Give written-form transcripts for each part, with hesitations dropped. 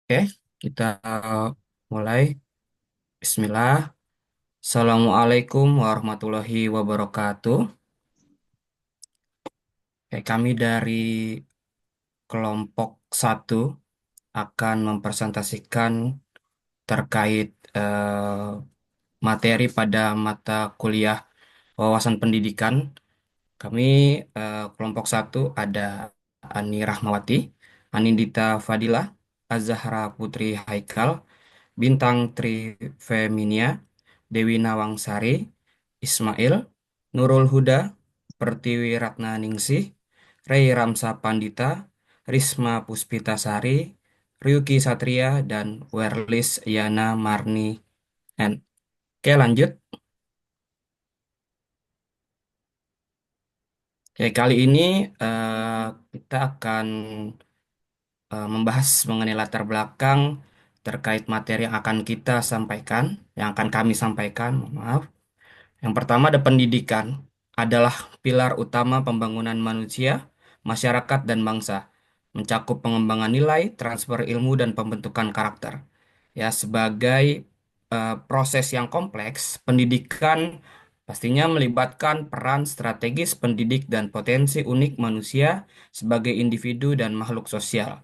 Oke, kita mulai. Bismillah. Assalamualaikum warahmatullahi wabarakatuh. Kami dari kelompok satu akan mempresentasikan terkait materi pada mata kuliah wawasan pendidikan. Kami kelompok satu ada Ani Rahmawati, Anindita Fadilah, Azahra Putri Haikal, Bintang Trifeminia, Dewi Nawangsari, Ismail, Nurul Huda, Pertiwi Ratnaningsih, Rey Ramsa Pandita, Risma Puspitasari, Ryuki Satria, dan Werlis Yana Marni N. Oke, lanjut. Oke, kali ini eh, kita akan membahas mengenai latar belakang terkait materi yang akan kita sampaikan, yang akan kami sampaikan, mohon maaf. Yang pertama ada pendidikan adalah pilar utama pembangunan manusia, masyarakat, dan bangsa, mencakup pengembangan nilai, transfer ilmu, dan pembentukan karakter. Ya, sebagai proses yang kompleks, pendidikan pastinya melibatkan peran strategis pendidik dan potensi unik manusia sebagai individu dan makhluk sosial.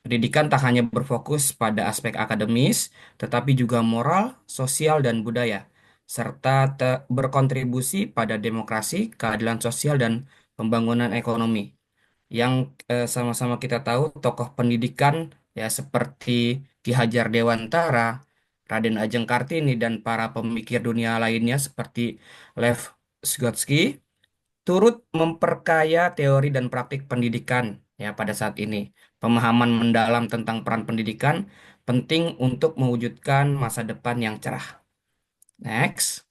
Pendidikan tak hanya berfokus pada aspek akademis, tetapi juga moral, sosial, dan budaya, serta berkontribusi pada demokrasi, keadilan sosial, dan pembangunan ekonomi. Yang sama-sama kita tahu, tokoh pendidikan ya seperti Ki Hajar Dewantara, Raden Ajeng Kartini, dan para pemikir dunia lainnya seperti Lev Vygotsky turut memperkaya teori dan praktik pendidikan ya pada saat ini. Pemahaman mendalam tentang peran pendidikan penting untuk mewujudkan masa depan yang cerah. Next.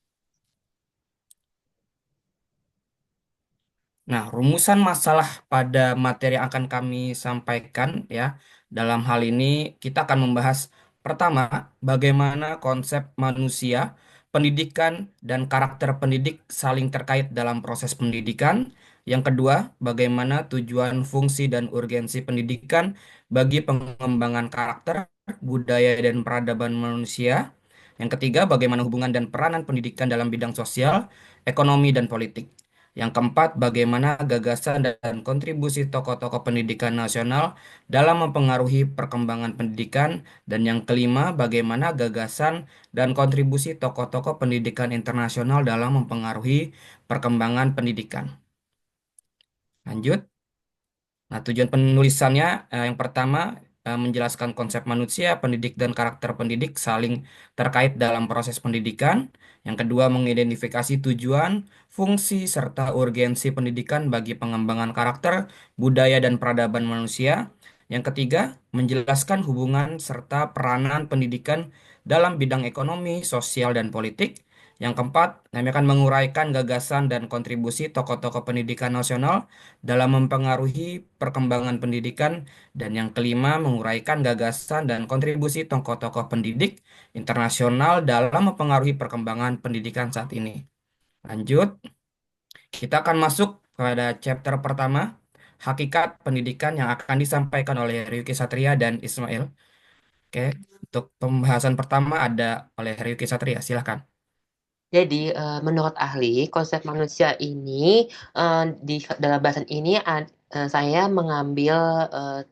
Nah, rumusan masalah pada materi yang akan kami sampaikan ya. Dalam hal ini kita akan membahas pertama, bagaimana konsep manusia, pendidikan, dan karakter pendidik saling terkait dalam proses pendidikan. Yang kedua, bagaimana tujuan, fungsi, dan urgensi pendidikan bagi pengembangan karakter, budaya, dan peradaban manusia. Yang ketiga, bagaimana hubungan dan peranan pendidikan dalam bidang sosial, ekonomi, dan politik. Yang keempat, bagaimana gagasan dan kontribusi tokoh-tokoh pendidikan nasional dalam mempengaruhi perkembangan pendidikan. Dan yang kelima, bagaimana gagasan dan kontribusi tokoh-tokoh pendidikan internasional dalam mempengaruhi perkembangan pendidikan. Lanjut. Nah, tujuan penulisannya yang pertama menjelaskan konsep manusia, pendidik dan karakter pendidik saling terkait dalam proses pendidikan. Yang kedua, mengidentifikasi tujuan, fungsi serta urgensi pendidikan bagi pengembangan karakter, budaya dan peradaban manusia. Yang ketiga, menjelaskan hubungan serta peranan pendidikan dalam bidang ekonomi, sosial dan politik. Yang keempat, kami akan menguraikan gagasan dan kontribusi tokoh-tokoh pendidikan nasional dalam mempengaruhi perkembangan pendidikan, dan yang kelima menguraikan gagasan dan kontribusi tokoh-tokoh pendidik internasional dalam mempengaruhi perkembangan pendidikan saat ini. Lanjut, kita akan masuk pada chapter pertama, hakikat pendidikan yang akan disampaikan oleh Ryuki Satria dan Ismail. Oke, untuk pembahasan pertama ada oleh Ryuki Satria, silakan. Jadi, menurut ahli, konsep manusia ini di dalam bahasan ini saya mengambil eh,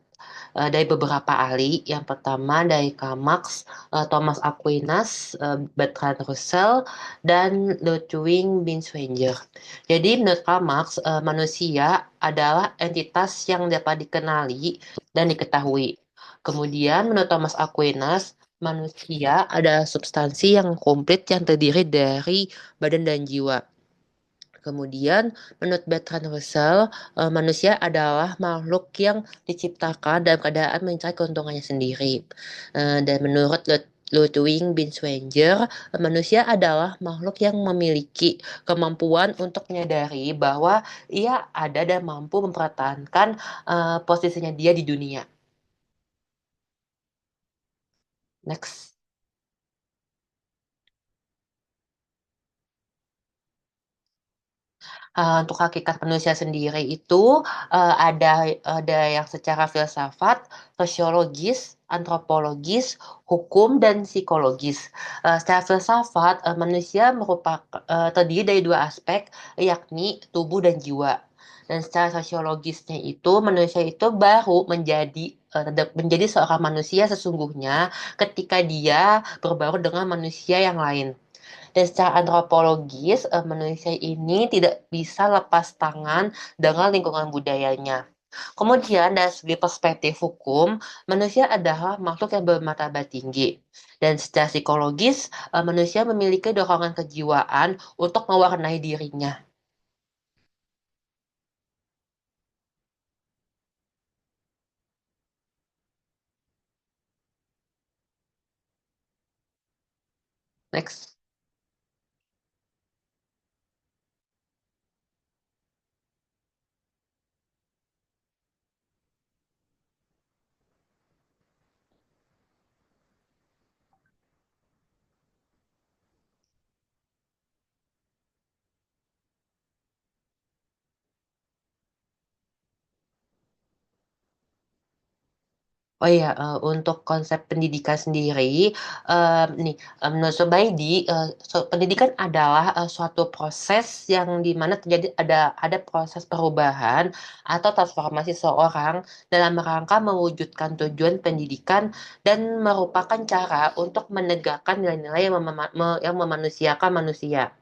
dari beberapa ahli. Yang pertama dari Karl Marx, Thomas Aquinas, Bertrand Russell, dan Ludwig Binswanger. Jadi, menurut Karl Marx, manusia adalah entitas yang dapat dikenali dan diketahui. Kemudian, menurut Thomas Aquinas, manusia adalah substansi yang komplit yang terdiri dari badan dan jiwa. Kemudian, menurut Bertrand Russell, manusia adalah makhluk yang diciptakan dalam keadaan mencari keuntungannya sendiri. Dan menurut Ludwig Binswanger, manusia adalah makhluk yang memiliki kemampuan untuk menyadari bahwa ia ada dan mampu mempertahankan posisinya dia di dunia. Next. Untuk hakikat manusia sendiri itu ada yang secara filsafat, sosiologis, antropologis, hukum, dan psikologis. Secara filsafat, manusia terdiri dari dua aspek, yakni tubuh dan jiwa. Dan secara sosiologisnya itu, manusia itu baru menjadi seorang manusia sesungguhnya ketika dia berbaur dengan manusia yang lain. Dan secara antropologis, manusia ini tidak bisa lepas tangan dengan lingkungan budayanya. Kemudian dari segi perspektif hukum, manusia adalah makhluk yang bermartabat tinggi. Dan secara psikologis, manusia memiliki dorongan kejiwaan untuk mewarnai dirinya. Next. Oh iya, untuk konsep pendidikan sendiri, nih, menurut Sobaidi, pendidikan adalah suatu proses yang dimana terjadi ada proses perubahan atau transformasi seorang dalam rangka mewujudkan tujuan pendidikan dan merupakan cara untuk menegakkan nilai-nilai yang memanusiakan manusia.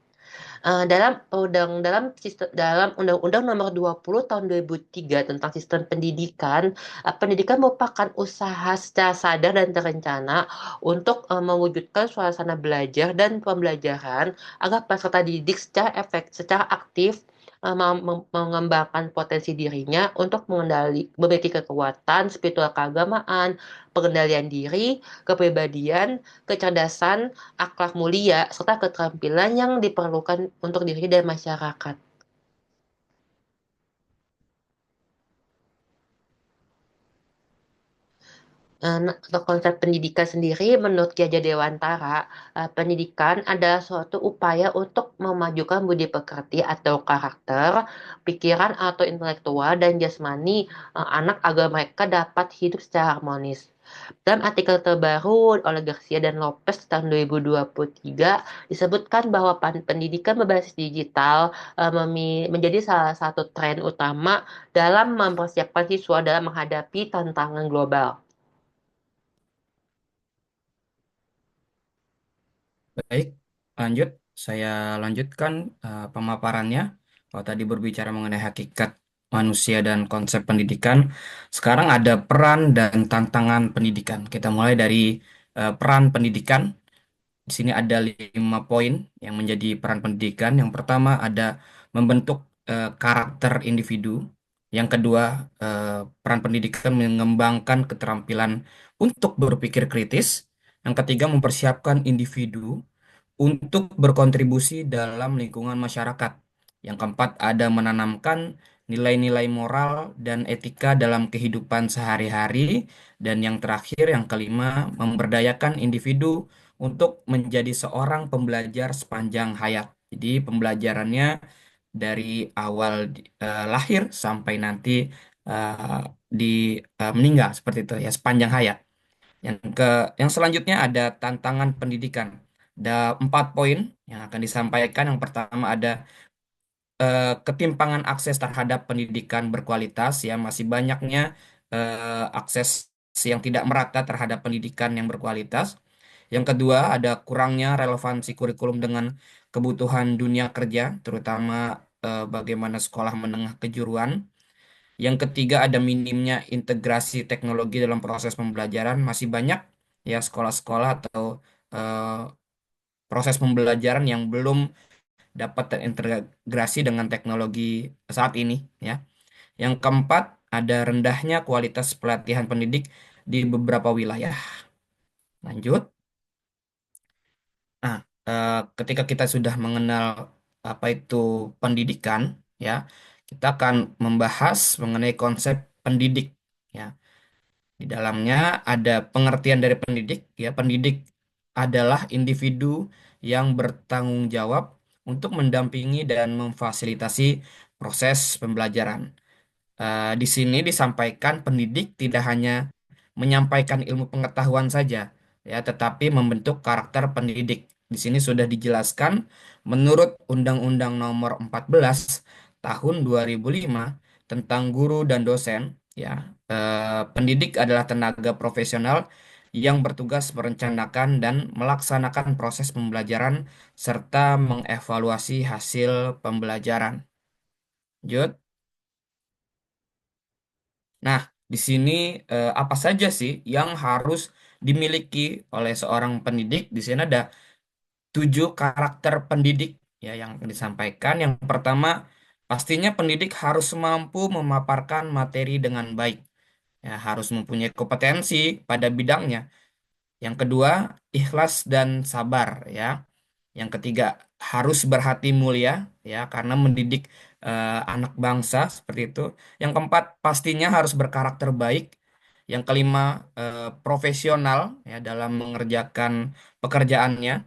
Dalam Undang-Undang Nomor 20 Tahun 2003 tentang Sistem Pendidikan, pendidikan merupakan usaha secara sadar dan terencana untuk mewujudkan suasana belajar dan pembelajaran agar peserta didik secara aktif mengembangkan potensi dirinya untuk memiliki kekuatan spiritual keagamaan, pengendalian diri, kepribadian, kecerdasan, akhlak mulia, serta keterampilan yang diperlukan untuk diri dan masyarakat. Untuk konsep pendidikan sendiri, menurut Ki Hajar Dewantara, pendidikan adalah suatu upaya untuk memajukan budi pekerti atau karakter, pikiran atau intelektual dan jasmani anak agar mereka dapat hidup secara harmonis. Dalam artikel terbaru oleh Garcia dan Lopez tahun 2023 disebutkan bahwa pendidikan berbasis digital menjadi salah satu tren utama dalam mempersiapkan siswa dalam menghadapi tantangan global. Baik, lanjut. Saya lanjutkan pemaparannya. Kalau tadi berbicara mengenai hakikat manusia dan konsep pendidikan, sekarang ada peran dan tantangan pendidikan. Kita mulai dari peran pendidikan. Di sini ada 5 poin yang menjadi peran pendidikan. Yang pertama ada membentuk karakter individu. Yang kedua, peran pendidikan mengembangkan keterampilan untuk berpikir kritis. Yang ketiga, mempersiapkan individu untuk berkontribusi dalam lingkungan masyarakat. Yang keempat, ada menanamkan nilai-nilai moral dan etika dalam kehidupan sehari-hari. Dan yang terakhir, yang kelima, memberdayakan individu untuk menjadi seorang pembelajar sepanjang hayat. Jadi pembelajarannya dari awal lahir sampai nanti eh, di meninggal seperti itu ya sepanjang hayat. Yang ke yang selanjutnya ada tantangan pendidikan. Ada 4 poin yang akan disampaikan. Yang pertama ada ketimpangan akses terhadap pendidikan berkualitas ya masih banyaknya akses yang tidak merata terhadap pendidikan yang berkualitas. Yang kedua ada kurangnya relevansi kurikulum dengan kebutuhan dunia kerja, terutama bagaimana sekolah menengah kejuruan. Yang ketiga ada minimnya integrasi teknologi dalam proses pembelajaran. Masih banyak ya sekolah-sekolah atau eh, proses pembelajaran yang belum dapat terintegrasi dengan teknologi saat ini ya. Yang keempat ada rendahnya kualitas pelatihan pendidik di beberapa wilayah. Lanjut. Nah, ketika kita sudah mengenal apa itu pendidikan ya, kita akan membahas mengenai konsep pendidik ya. Di dalamnya ada pengertian dari pendidik, ya. Pendidik adalah individu yang bertanggung jawab untuk mendampingi dan memfasilitasi proses pembelajaran. Di sini disampaikan pendidik tidak hanya menyampaikan ilmu pengetahuan saja, ya, tetapi membentuk karakter pendidik. Di sini sudah dijelaskan menurut Undang-Undang Nomor 14 Tahun 2005 tentang guru dan dosen, ya, pendidik adalah tenaga profesional yang bertugas merencanakan dan melaksanakan proses pembelajaran serta mengevaluasi hasil pembelajaran. Jud. Nah, di sini apa saja sih yang harus dimiliki oleh seorang pendidik? Di sini ada 7 karakter pendidik ya yang disampaikan. Yang pertama, pastinya pendidik harus mampu memaparkan materi dengan baik. Ya, harus mempunyai kompetensi pada bidangnya. Yang kedua, ikhlas dan sabar ya. Yang ketiga, harus berhati mulia ya karena mendidik anak bangsa seperti itu. Yang keempat, pastinya harus berkarakter baik. Yang kelima, profesional ya dalam mengerjakan pekerjaannya.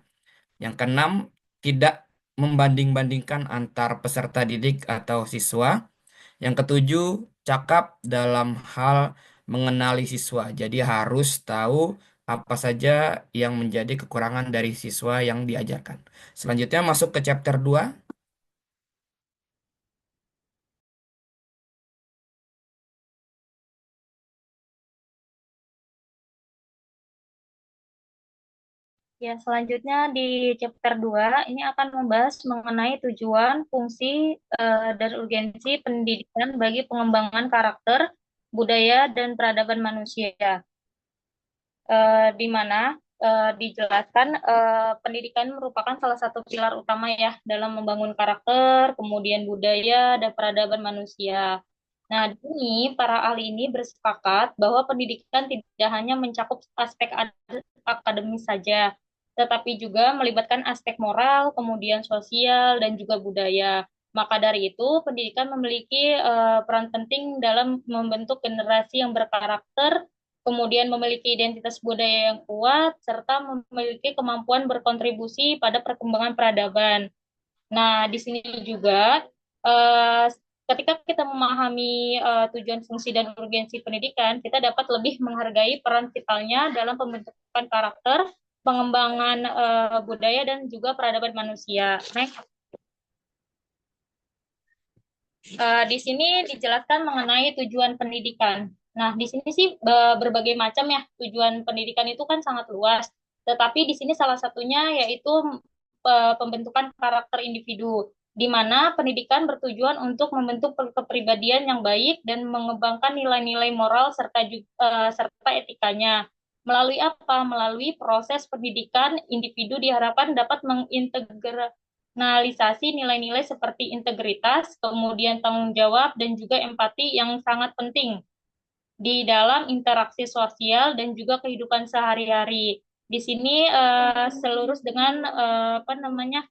Yang keenam, tidak membanding-bandingkan antar peserta didik atau siswa. Yang ketujuh, cakap dalam hal mengenali siswa. Jadi harus tahu apa saja yang menjadi kekurangan dari siswa yang diajarkan. Selanjutnya masuk ke chapter 2. Ya, selanjutnya di chapter 2 ini akan membahas mengenai tujuan, fungsi, dan urgensi pendidikan bagi pengembangan karakter, budaya, dan peradaban manusia. Di mana dijelaskan pendidikan merupakan salah satu pilar utama ya dalam membangun karakter, kemudian budaya, dan peradaban manusia. Nah, di sini para ahli ini bersepakat bahwa pendidikan tidak hanya mencakup aspek akademis saja, tetapi juga melibatkan aspek moral, kemudian sosial, dan juga budaya. Maka dari itu, pendidikan memiliki peran penting dalam membentuk generasi yang berkarakter, kemudian memiliki identitas budaya yang kuat, serta memiliki kemampuan berkontribusi pada perkembangan peradaban. Nah, di sini juga eh, ketika kita memahami tujuan, fungsi, dan urgensi pendidikan, kita dapat lebih menghargai peran vitalnya dalam pembentukan karakter, pengembangan budaya, dan juga peradaban manusia. Next. Di sini dijelaskan mengenai tujuan pendidikan. Nah, di sini sih berbagai macam ya tujuan pendidikan itu kan sangat luas. Tetapi di sini salah satunya yaitu pembentukan karakter individu, di mana pendidikan bertujuan untuk membentuk kepribadian yang baik dan mengembangkan nilai-nilai moral serta etikanya. Melalui apa? Melalui proses pendidikan, individu diharapkan dapat mengintegralisasi nilai-nilai seperti integritas, kemudian tanggung jawab, dan juga empati yang sangat penting di dalam interaksi sosial dan juga kehidupan sehari-hari. Di sini selurus dengan apa namanya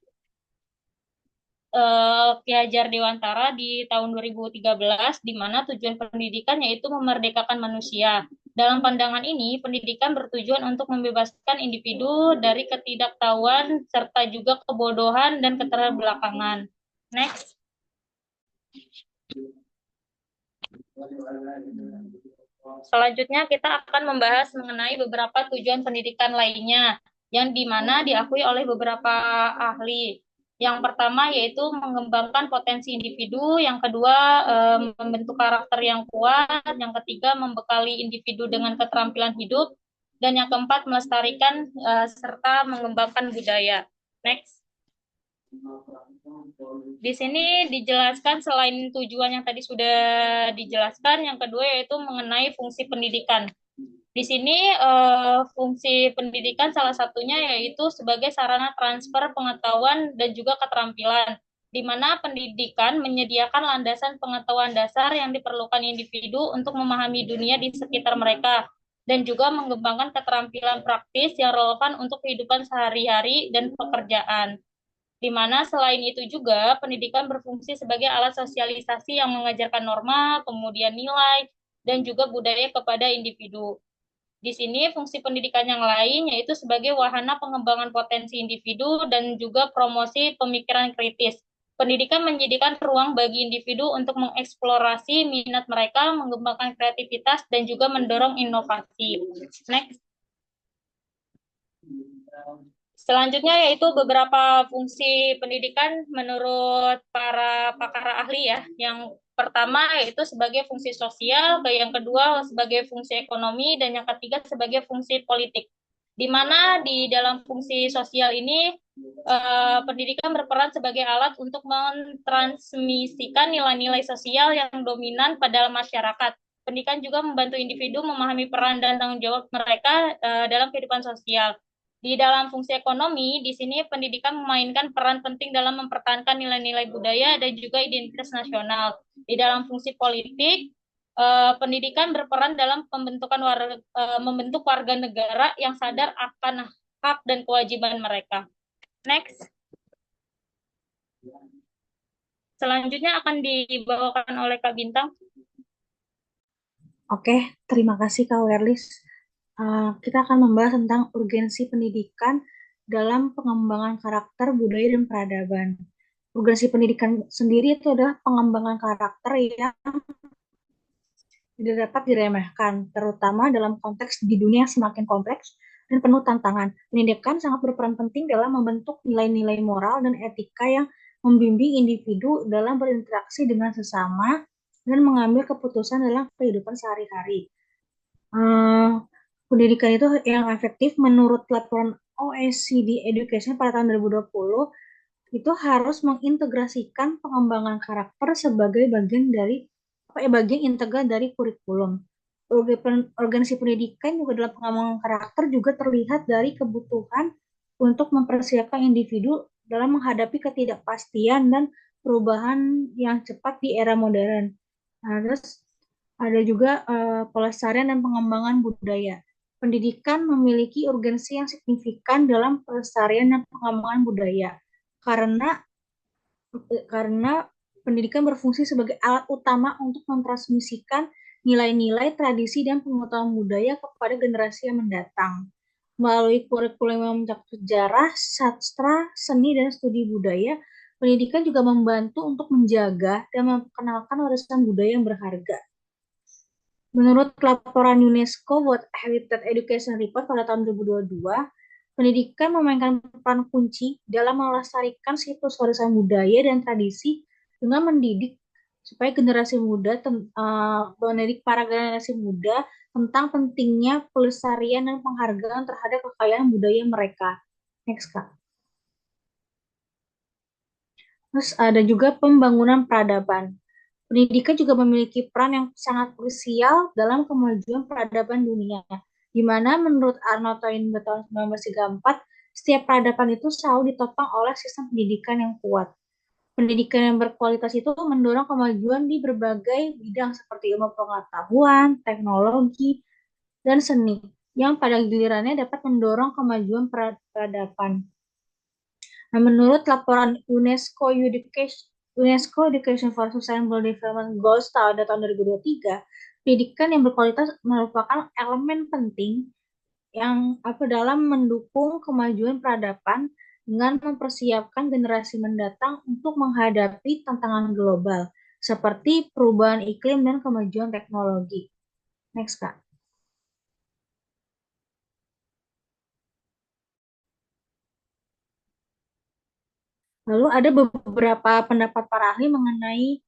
Ki Hajar Dewantara di tahun 2013, di mana tujuan pendidikan yaitu memerdekakan manusia. Dalam pandangan ini, pendidikan bertujuan untuk membebaskan individu dari ketidaktahuan serta juga kebodohan dan keterbelakangan. Next. Selanjutnya kita akan membahas mengenai beberapa tujuan pendidikan lainnya yang dimana diakui oleh beberapa ahli. Yang pertama yaitu mengembangkan potensi individu, yang kedua membentuk karakter yang kuat, yang ketiga membekali individu dengan keterampilan hidup, dan yang keempat melestarikan serta mengembangkan budaya. Next. Di sini dijelaskan selain tujuan yang tadi sudah dijelaskan, yang kedua yaitu mengenai fungsi pendidikan. Di sini fungsi pendidikan salah satunya yaitu sebagai sarana transfer pengetahuan dan juga keterampilan, di mana pendidikan menyediakan landasan pengetahuan dasar yang diperlukan individu untuk memahami dunia di sekitar mereka, dan juga mengembangkan keterampilan praktis yang relevan untuk kehidupan sehari-hari dan pekerjaan. Di mana selain itu juga pendidikan berfungsi sebagai alat sosialisasi yang mengajarkan norma, kemudian nilai, dan juga budaya kepada individu. Di sini fungsi pendidikan yang lain yaitu sebagai wahana pengembangan potensi individu dan juga promosi pemikiran kritis. Pendidikan menyediakan ruang bagi individu untuk mengeksplorasi minat mereka, mengembangkan kreativitas, dan juga mendorong inovasi. Next. Selanjutnya yaitu beberapa fungsi pendidikan menurut para pakar ahli ya. Yang pertama yaitu sebagai fungsi sosial, yang kedua sebagai fungsi ekonomi, dan yang ketiga sebagai fungsi politik. Di mana di dalam fungsi sosial ini pendidikan berperan sebagai alat untuk mentransmisikan nilai-nilai sosial yang dominan pada masyarakat. Pendidikan juga membantu individu memahami peran dan tanggung jawab mereka dalam kehidupan sosial. Di dalam fungsi ekonomi, di sini pendidikan memainkan peran penting dalam mempertahankan nilai-nilai budaya dan juga identitas nasional. Di dalam fungsi politik, pendidikan berperan dalam membentuk warga negara yang sadar akan hak dan kewajiban mereka. Next. Selanjutnya akan dibawakan oleh Kak Bintang. Oke, terima kasih Kak Werlis. Kita akan membahas tentang urgensi pendidikan dalam pengembangan karakter, budaya, dan peradaban. Urgensi pendidikan sendiri itu adalah pengembangan karakter yang tidak dapat diremehkan, terutama dalam konteks di dunia yang semakin kompleks dan penuh tantangan. Pendidikan sangat berperan penting dalam membentuk nilai-nilai moral dan etika yang membimbing individu dalam berinteraksi dengan sesama dan mengambil keputusan dalam kehidupan sehari-hari. Pendidikan itu yang efektif menurut laporan OECD Education pada tahun 2020 itu harus mengintegrasikan pengembangan karakter sebagai bagian integral dari kurikulum. Organisasi pendidikan juga dalam pengembangan karakter juga terlihat dari kebutuhan untuk mempersiapkan individu dalam menghadapi ketidakpastian dan perubahan yang cepat di era modern. Nah, terus ada juga pelestarian dan pengembangan budaya. Pendidikan memiliki urgensi yang signifikan dalam pelestarian dan pengembangan budaya karena pendidikan berfungsi sebagai alat utama untuk mentransmisikan nilai-nilai, tradisi, dan pengetahuan budaya kepada generasi yang mendatang. Melalui kurikulum yang mencakup sejarah, sastra, seni, dan studi budaya, pendidikan juga membantu untuk menjaga dan memperkenalkan warisan budaya yang berharga. Menurut laporan UNESCO World Heritage Education Report pada tahun 2022, pendidikan memainkan peran kunci dalam melestarikan situs warisan budaya dan tradisi dengan mendidik mendidik para generasi muda tentang pentingnya pelestarian dan penghargaan terhadap kekayaan budaya mereka. Next, Kak. Terus ada juga pembangunan peradaban. Pendidikan juga memiliki peran yang sangat krusial dalam kemajuan peradaban dunia, di mana menurut Arnold Toynbee tahun 1934, setiap peradaban itu selalu ditopang oleh sistem pendidikan yang kuat. Pendidikan yang berkualitas itu mendorong kemajuan di berbagai bidang seperti ilmu pengetahuan, teknologi, dan seni, yang pada gilirannya dapat mendorong kemajuan peradaban. Nah, menurut laporan UNESCO Education for Sustainable Development Goals tahun 2023, pendidikan yang berkualitas merupakan elemen penting yang dalam mendukung kemajuan peradaban dengan mempersiapkan generasi mendatang untuk menghadapi tantangan global seperti perubahan iklim dan kemajuan teknologi. Next, Kak. Lalu ada beberapa pendapat para ahli mengenai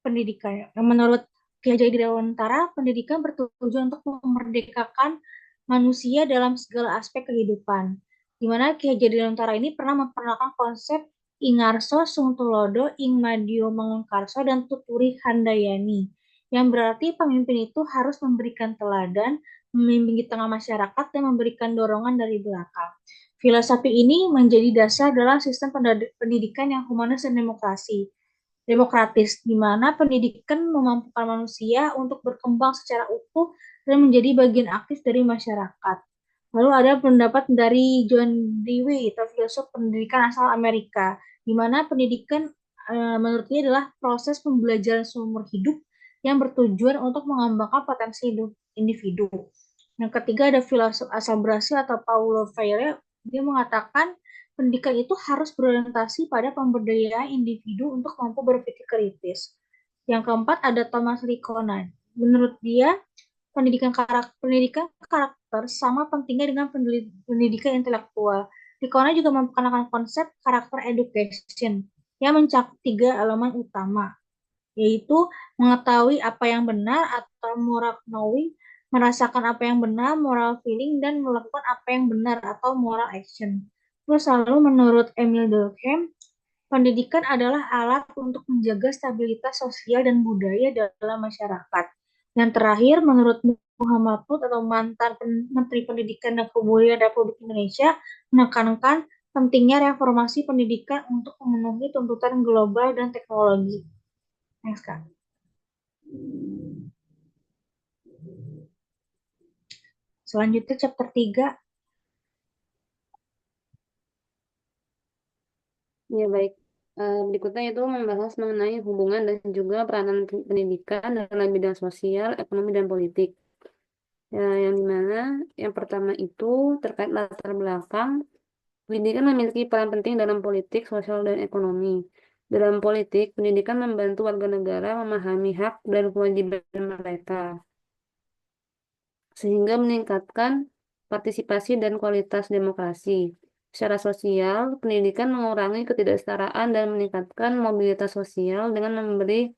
pendidikan. Menurut Ki Hajar Dewantara, pendidikan bertujuan untuk memerdekakan manusia dalam segala aspek kehidupan. Di mana Ki Hajar Dewantara ini pernah memperkenalkan konsep Ingarso Sungtulodo, Ingmadio Mangunkarso, dan Tuturi Handayani, yang berarti pemimpin itu harus memberikan teladan, membimbing di tengah masyarakat, dan memberikan dorongan dari belakang. Filosofi ini menjadi dasar dalam sistem pendidikan yang humanis dan demokratis, di mana pendidikan memampukan manusia untuk berkembang secara utuh dan menjadi bagian aktif dari masyarakat. Lalu ada pendapat dari John Dewey, atau filsuf pendidikan asal Amerika, di mana pendidikan menurut dia adalah proses pembelajaran seumur hidup yang bertujuan untuk mengembangkan potensi individu. Yang ketiga ada filosof asal Brasil atau Paulo Freire. Dia mengatakan pendidikan itu harus berorientasi pada pemberdayaan individu untuk mampu berpikir kritis. Yang keempat ada Thomas Lickona. Menurut dia, pendidikan karakter sama pentingnya dengan pendidikan intelektual. Lickona juga memperkenalkan konsep karakter education yang mencakup 3 elemen utama, yaitu mengetahui apa yang benar atau moral knowing, merasakan apa yang benar, moral feeling, dan melakukan apa yang benar atau moral action. Terus lalu menurut Emil Durkheim, pendidikan adalah alat untuk menjaga stabilitas sosial dan budaya dalam masyarakat. Yang terakhir, menurut Muhammad Nud atau mantan Menteri Pendidikan dan Kebudayaan Republik Indonesia, menekankan pentingnya reformasi pendidikan untuk memenuhi tuntutan global dan teknologi. Thanks, Kak. Selanjutnya chapter 3. Ya, baik. Berikutnya itu membahas mengenai hubungan dan juga peranan pendidikan dalam bidang sosial, ekonomi, dan politik. Ya, yang dimana yang pertama itu terkait latar belakang, pendidikan memiliki peran penting dalam politik, sosial, dan ekonomi. Dalam politik, pendidikan membantu warga negara memahami hak dan kewajiban mereka, sehingga meningkatkan partisipasi dan kualitas demokrasi. Secara sosial, pendidikan mengurangi ketidaksetaraan dan meningkatkan mobilitas sosial dengan memberi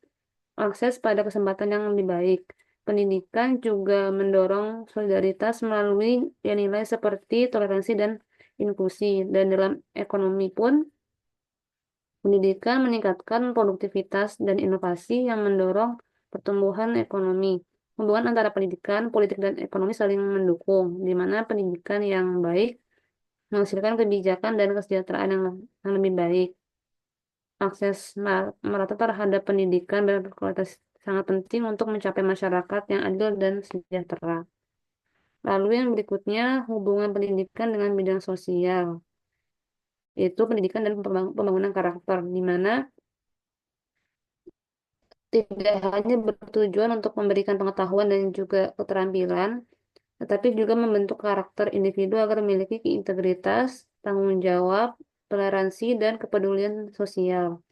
akses pada kesempatan yang lebih baik. Pendidikan juga mendorong solidaritas melalui nilai seperti toleransi dan inklusi. Dan dalam ekonomi pun, pendidikan meningkatkan produktivitas dan inovasi yang mendorong pertumbuhan ekonomi. Hubungan antara pendidikan, politik, dan ekonomi saling mendukung, di mana pendidikan yang baik menghasilkan kebijakan dan kesejahteraan yang lebih baik. Akses merata terhadap pendidikan berkualitas sangat penting untuk mencapai masyarakat yang adil dan sejahtera. Lalu yang berikutnya, hubungan pendidikan dengan bidang sosial, yaitu pendidikan dan pembangunan karakter, di mana tidak hanya bertujuan untuk memberikan pengetahuan dan juga keterampilan, tetapi juga membentuk karakter individu agar memiliki integritas, tanggung jawab, toleransi, dan kepedulian sosial.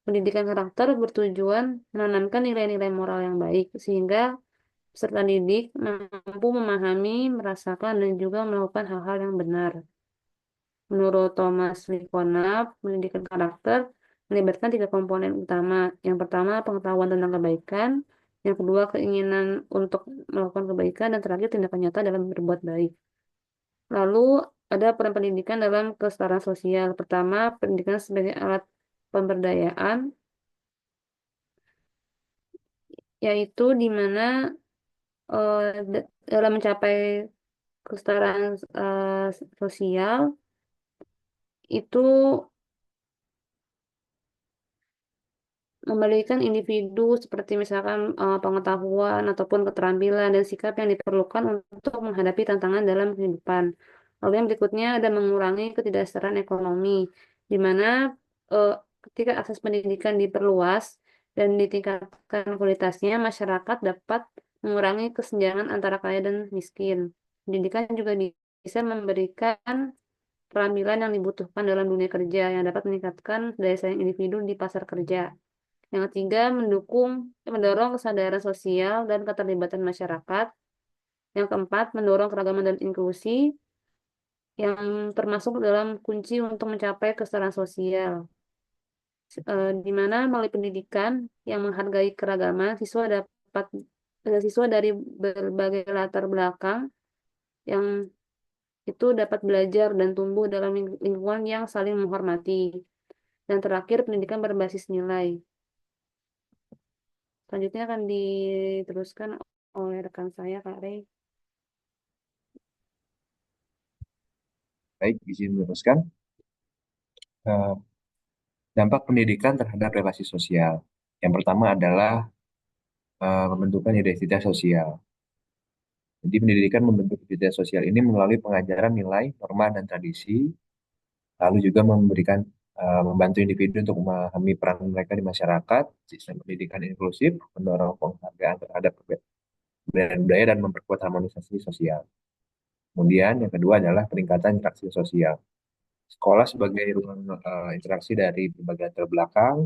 Pendidikan karakter bertujuan menanamkan nilai-nilai moral yang baik, sehingga peserta didik mampu memahami, merasakan, dan juga melakukan hal-hal yang benar. Menurut Thomas Lickona, pendidikan karakter melibatkan 3 komponen utama. Yang pertama, pengetahuan tentang kebaikan. Yang kedua, keinginan untuk melakukan kebaikan. Dan terakhir, tindakan nyata dalam berbuat baik. Lalu, ada peran pendidikan dalam kesetaraan sosial. Pertama, pendidikan sebagai alat pemberdayaan, yaitu di mana dalam mencapai kesetaraan sosial itu memberikan individu seperti misalkan pengetahuan ataupun keterampilan dan sikap yang diperlukan untuk menghadapi tantangan dalam kehidupan. Lalu yang berikutnya ada mengurangi ketidaksetaraan ekonomi, di mana eh, ketika akses pendidikan diperluas dan ditingkatkan kualitasnya, masyarakat dapat mengurangi kesenjangan antara kaya dan miskin. Pendidikan juga bisa memberikan keterampilan yang dibutuhkan dalam dunia kerja yang dapat meningkatkan daya saing individu di pasar kerja. Yang ketiga, mendorong kesadaran sosial dan keterlibatan masyarakat. Yang keempat, mendorong keragaman dan inklusi yang termasuk dalam kunci untuk mencapai kesetaraan sosial. Di mana melalui pendidikan yang menghargai keragaman, siswa dari berbagai latar belakang yang itu dapat belajar dan tumbuh dalam lingkungan yang saling menghormati. Dan terakhir, pendidikan berbasis nilai. Selanjutnya akan diteruskan oleh rekan saya, Kak Rey. Baik, izin meneruskan. Eh, Dampak pendidikan terhadap relasi sosial. Yang pertama adalah pembentukan identitas sosial. Jadi pendidikan membentuk identitas sosial ini melalui pengajaran nilai, norma, dan tradisi, lalu juga membantu individu untuk memahami peran mereka di masyarakat, sistem pendidikan inklusif, mendorong penghargaan terhadap kebudayaan budaya dan memperkuat harmonisasi sosial. Kemudian yang kedua adalah peningkatan interaksi sosial. Sekolah sebagai ruang interaksi dari berbagai latar belakang,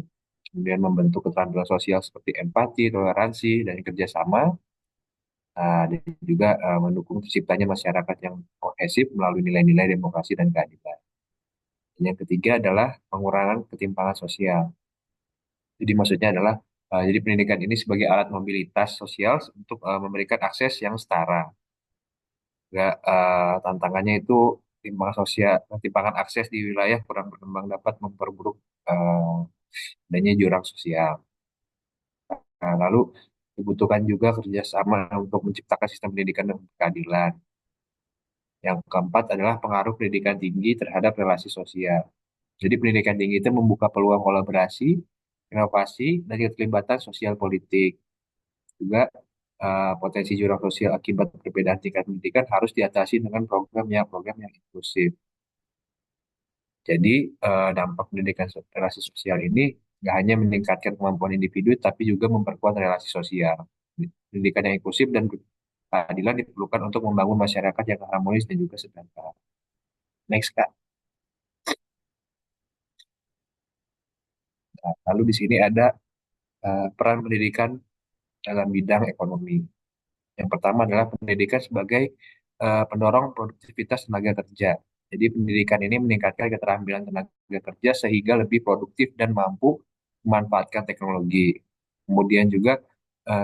kemudian membentuk keterampilan sosial seperti empati, toleransi, dan kerjasama, dan juga mendukung terciptanya masyarakat yang kohesif melalui nilai-nilai demokrasi dan keadilan. Dan yang ketiga adalah pengurangan ketimpangan sosial. Jadi maksudnya adalah jadi pendidikan ini sebagai alat mobilitas sosial untuk memberikan akses yang setara. Nggak, tantangannya itu ketimpangan akses di wilayah kurang berkembang dapat memperburuk eh, adanya jurang sosial. Nah, lalu dibutuhkan juga kerjasama untuk menciptakan sistem pendidikan yang berkeadilan. Yang keempat adalah pengaruh pendidikan tinggi terhadap relasi sosial. Jadi pendidikan tinggi itu membuka peluang kolaborasi, inovasi, dan keterlibatan sosial politik. Juga potensi jurang sosial akibat perbedaan tingkat pendidikan harus diatasi dengan program yang inklusif. Jadi dampak pendidikan relasi sosial ini nggak hanya meningkatkan kemampuan individu, tapi juga memperkuat relasi sosial. Pendidikan yang inklusif dan keadilan diperlukan untuk membangun masyarakat yang harmonis dan juga sejahtera. Next, Kak. Nah, lalu di sini ada peran pendidikan dalam bidang ekonomi. Yang pertama adalah pendidikan sebagai pendorong produktivitas tenaga kerja. Jadi pendidikan ini meningkatkan keterampilan tenaga kerja sehingga lebih produktif dan mampu memanfaatkan teknologi. Kemudian juga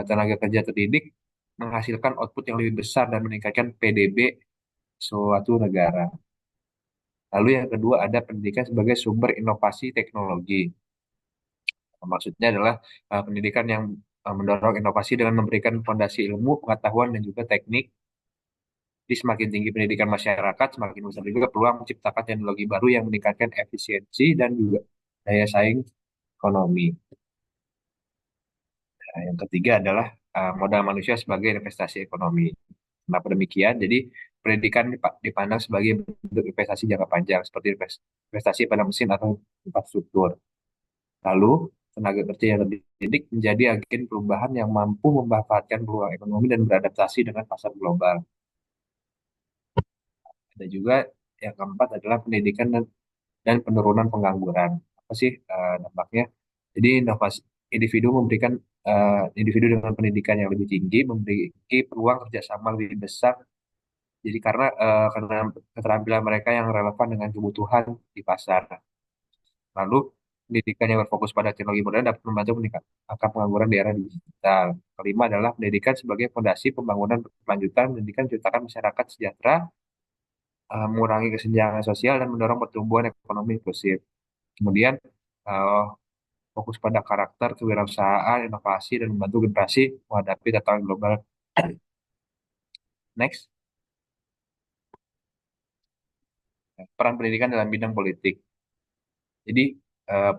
tenaga kerja terdidik menghasilkan output yang lebih besar dan meningkatkan PDB suatu negara. Lalu yang kedua ada pendidikan sebagai sumber inovasi teknologi. Maksudnya adalah pendidikan yang mendorong inovasi dengan memberikan fondasi ilmu, pengetahuan, dan juga teknik. Jadi semakin tinggi pendidikan masyarakat, semakin besar juga peluang menciptakan teknologi baru yang meningkatkan efisiensi dan juga daya saing ekonomi. Nah, yang ketiga adalah modal manusia sebagai investasi ekonomi. Kenapa demikian? Jadi pendidikan dipandang sebagai bentuk investasi jangka panjang, seperti investasi pada mesin atau infrastruktur. Lalu, tenaga kerja yang terdidik menjadi agen perubahan yang mampu memanfaatkan peluang ekonomi dan beradaptasi dengan pasar global. Ada juga yang keempat adalah pendidikan dan penurunan pengangguran. Apa sih dampaknya? Jadi inovasi individu dengan pendidikan yang lebih tinggi memiliki peluang kerjasama lebih besar. Jadi karena keterampilan mereka yang relevan dengan kebutuhan di pasar. Lalu pendidikan yang berfokus pada teknologi modern dapat membantu meningkatkan angka pengangguran di era digital. Kelima adalah pendidikan sebagai fondasi pembangunan berkelanjutan, pendidikan menciptakan masyarakat sejahtera, mengurangi kesenjangan sosial dan mendorong pertumbuhan ekonomi inklusif. Kemudian eh, fokus pada karakter, kewirausahaan, inovasi, dan membantu generasi menghadapi tantangan global. Next, peran pendidikan dalam bidang politik. Jadi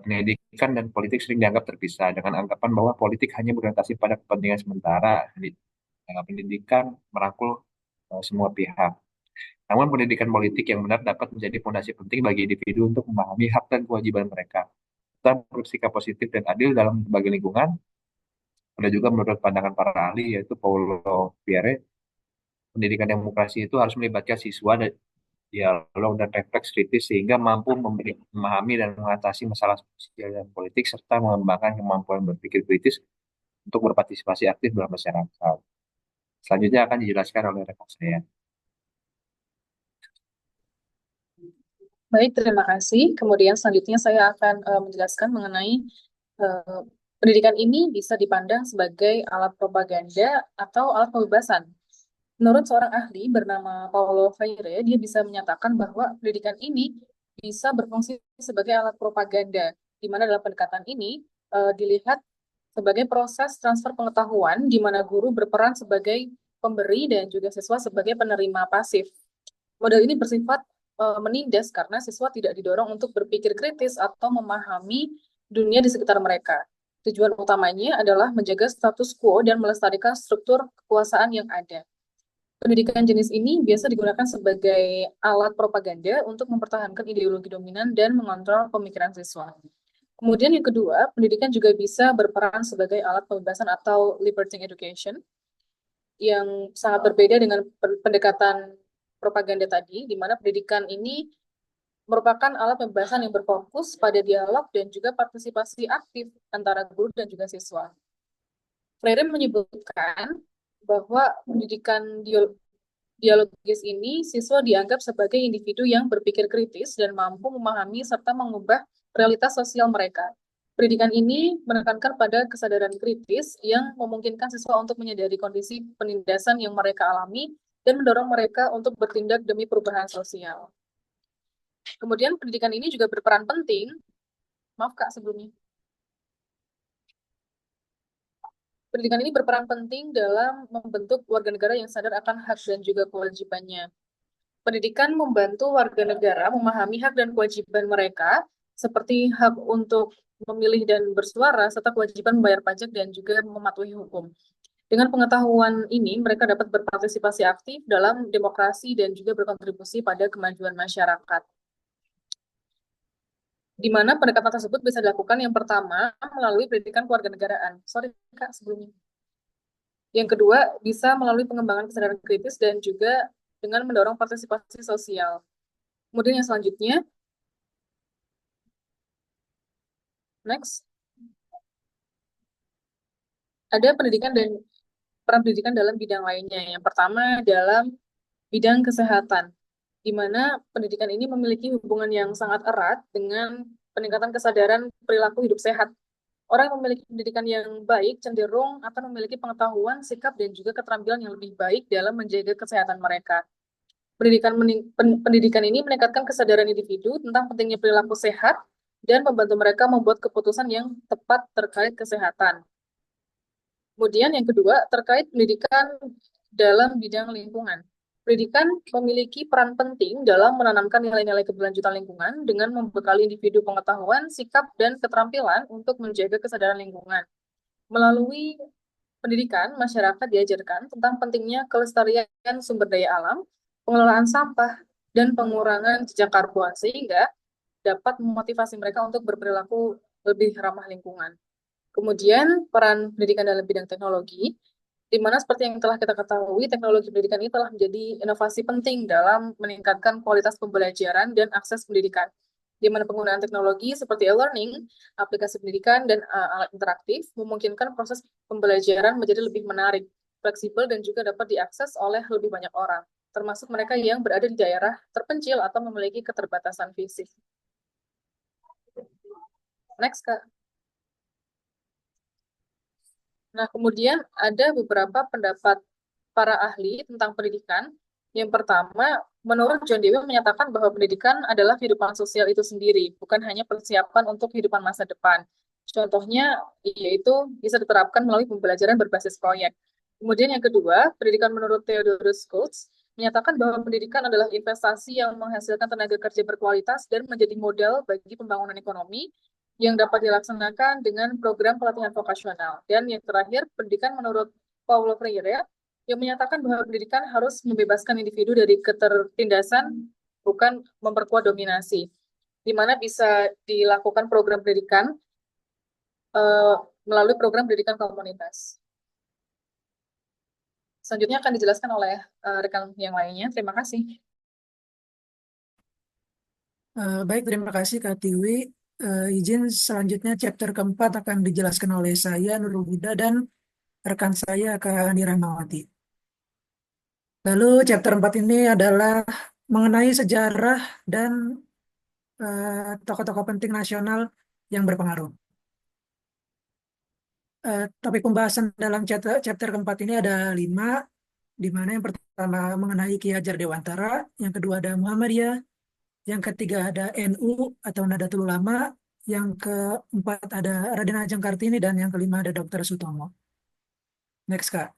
pendidikan dan politik sering dianggap terpisah dengan anggapan bahwa politik hanya berorientasi pada kepentingan sementara. Jadi, pendidikan merangkul semua pihak. Namun pendidikan politik yang benar dapat menjadi fondasi penting bagi individu untuk memahami hak dan kewajiban mereka, serta bersikap positif dan adil dalam berbagai lingkungan. Ada juga menurut pandangan para ahli, yaitu Paulo Freire, pendidikan demokrasi itu harus melibatkan siswa dan dialog dan refleks kritis sehingga mampu memahami dan mengatasi masalah sosial dan politik serta mengembangkan kemampuan berpikir kritis untuk berpartisipasi aktif dalam masyarakat. Selanjutnya akan dijelaskan oleh rekan saya. Baik, terima kasih. Kemudian selanjutnya saya akan menjelaskan mengenai eh, pendidikan ini bisa dipandang sebagai alat propaganda atau alat pembebasan. Menurut seorang ahli bernama Paulo Freire, dia bisa menyatakan bahwa pendidikan ini bisa berfungsi sebagai alat propaganda, di mana dalam pendekatan ini dilihat sebagai proses transfer pengetahuan, di mana guru berperan sebagai pemberi dan juga siswa sebagai penerima pasif. Model ini bersifat menindas karena siswa tidak didorong untuk berpikir kritis atau memahami dunia di sekitar mereka. Tujuan utamanya adalah menjaga status quo dan melestarikan struktur kekuasaan yang ada. Pendidikan jenis ini biasa digunakan sebagai alat propaganda untuk mempertahankan ideologi dominan dan mengontrol pemikiran siswa. Kemudian yang kedua, pendidikan juga bisa berperan sebagai alat pembebasan atau liberating education. yang sangat berbeda dengan pendekatan propaganda tadi, di mana pendidikan ini merupakan alat pembahasan yang berfokus pada dialog dan juga partisipasi aktif antara guru dan juga siswa. Freire menyebutkan bahwa pendidikan dialogis ini siswa dianggap sebagai individu yang berpikir kritis dan mampu memahami serta mengubah realitas sosial mereka. Pendidikan ini menekankan pada kesadaran kritis yang memungkinkan siswa untuk menyadari kondisi penindasan yang mereka alami dan mendorong mereka untuk bertindak demi perubahan sosial. Kemudian pendidikan ini juga berperan penting, maaf Kak sebelumnya, pendidikan ini berperan penting dalam membentuk warga negara yang sadar akan hak dan juga kewajibannya. Pendidikan membantu warga negara memahami hak dan kewajiban mereka, seperti hak untuk memilih dan bersuara, serta kewajiban membayar pajak dan juga mematuhi hukum. Dengan pengetahuan ini, mereka dapat berpartisipasi aktif dalam demokrasi dan juga berkontribusi pada kemajuan masyarakat. Di mana pendekatan tersebut bisa dilakukan yang pertama melalui pendidikan kewarganegaraan. Sorry Kak, sebelumnya. Yang kedua, bisa melalui pengembangan kesadaran kritis dan juga dengan mendorong partisipasi sosial. Kemudian yang selanjutnya, next, ada pendidikan dan peran pendidikan dalam bidang lainnya. Yang pertama dalam bidang kesehatan, di mana pendidikan ini memiliki hubungan yang sangat erat dengan peningkatan kesadaran perilaku hidup sehat. Orang yang memiliki pendidikan yang baik cenderung akan memiliki pengetahuan, sikap, dan juga keterampilan yang lebih baik dalam menjaga kesehatan mereka. Pendidikan ini meningkatkan kesadaran individu tentang pentingnya perilaku sehat dan membantu mereka membuat keputusan yang tepat terkait kesehatan. Kemudian yang kedua, terkait pendidikan dalam bidang lingkungan. Pendidikan memiliki peran penting dalam menanamkan nilai-nilai keberlanjutan lingkungan dengan membekali individu pengetahuan, sikap, dan keterampilan untuk menjaga kesadaran lingkungan. Melalui pendidikan, masyarakat diajarkan tentang pentingnya kelestarian sumber daya alam, pengelolaan sampah, dan pengurangan jejak karbon, sehingga dapat memotivasi mereka untuk berperilaku lebih ramah lingkungan. Kemudian, peran pendidikan dalam bidang teknologi, di mana seperti yang telah kita ketahui, teknologi pendidikan ini telah menjadi inovasi penting dalam meningkatkan kualitas pembelajaran dan akses pendidikan, di mana penggunaan teknologi seperti e-learning, aplikasi pendidikan, dan alat interaktif memungkinkan proses pembelajaran menjadi lebih menarik, fleksibel, dan juga dapat diakses oleh lebih banyak orang, termasuk mereka yang berada di daerah terpencil atau memiliki keterbatasan fisik. Next, Kak. Nah, kemudian ada beberapa pendapat para ahli tentang pendidikan. Yang pertama, menurut John Dewey menyatakan bahwa pendidikan adalah kehidupan sosial itu sendiri, bukan hanya persiapan untuk kehidupan masa depan. Contohnya, yaitu bisa diterapkan melalui pembelajaran berbasis proyek. Kemudian yang kedua, pendidikan menurut Theodorus Coates menyatakan bahwa pendidikan adalah investasi yang menghasilkan tenaga kerja berkualitas dan menjadi modal bagi pembangunan ekonomi yang dapat dilaksanakan dengan program pelatihan vokasional. Dan yang terakhir, pendidikan menurut Paulo Freire yang menyatakan bahwa pendidikan harus membebaskan individu dari ketertindasan, bukan memperkuat dominasi, di mana bisa dilakukan program pendidikan melalui program pendidikan komunitas. Selanjutnya akan dijelaskan oleh rekan yang lainnya. Terima kasih. Baik, terima kasih Kak Tiwi. Izin selanjutnya chapter keempat akan dijelaskan oleh saya Nurul Huda dan rekan saya Kak Nira Mawati. Lalu chapter 4 ini adalah mengenai sejarah dan tokoh-tokoh penting nasional yang berpengaruh. Topik pembahasan dalam chapter keempat ini ada 5, di mana yang pertama mengenai Ki Hajar Dewantara, yang kedua ada Muhammadiyah, yang ketiga ada NU atau Nahdlatul Ulama, yang keempat ada Raden Ajeng Kartini, dan yang kelima ada Dr. Sutomo. Next, Kak.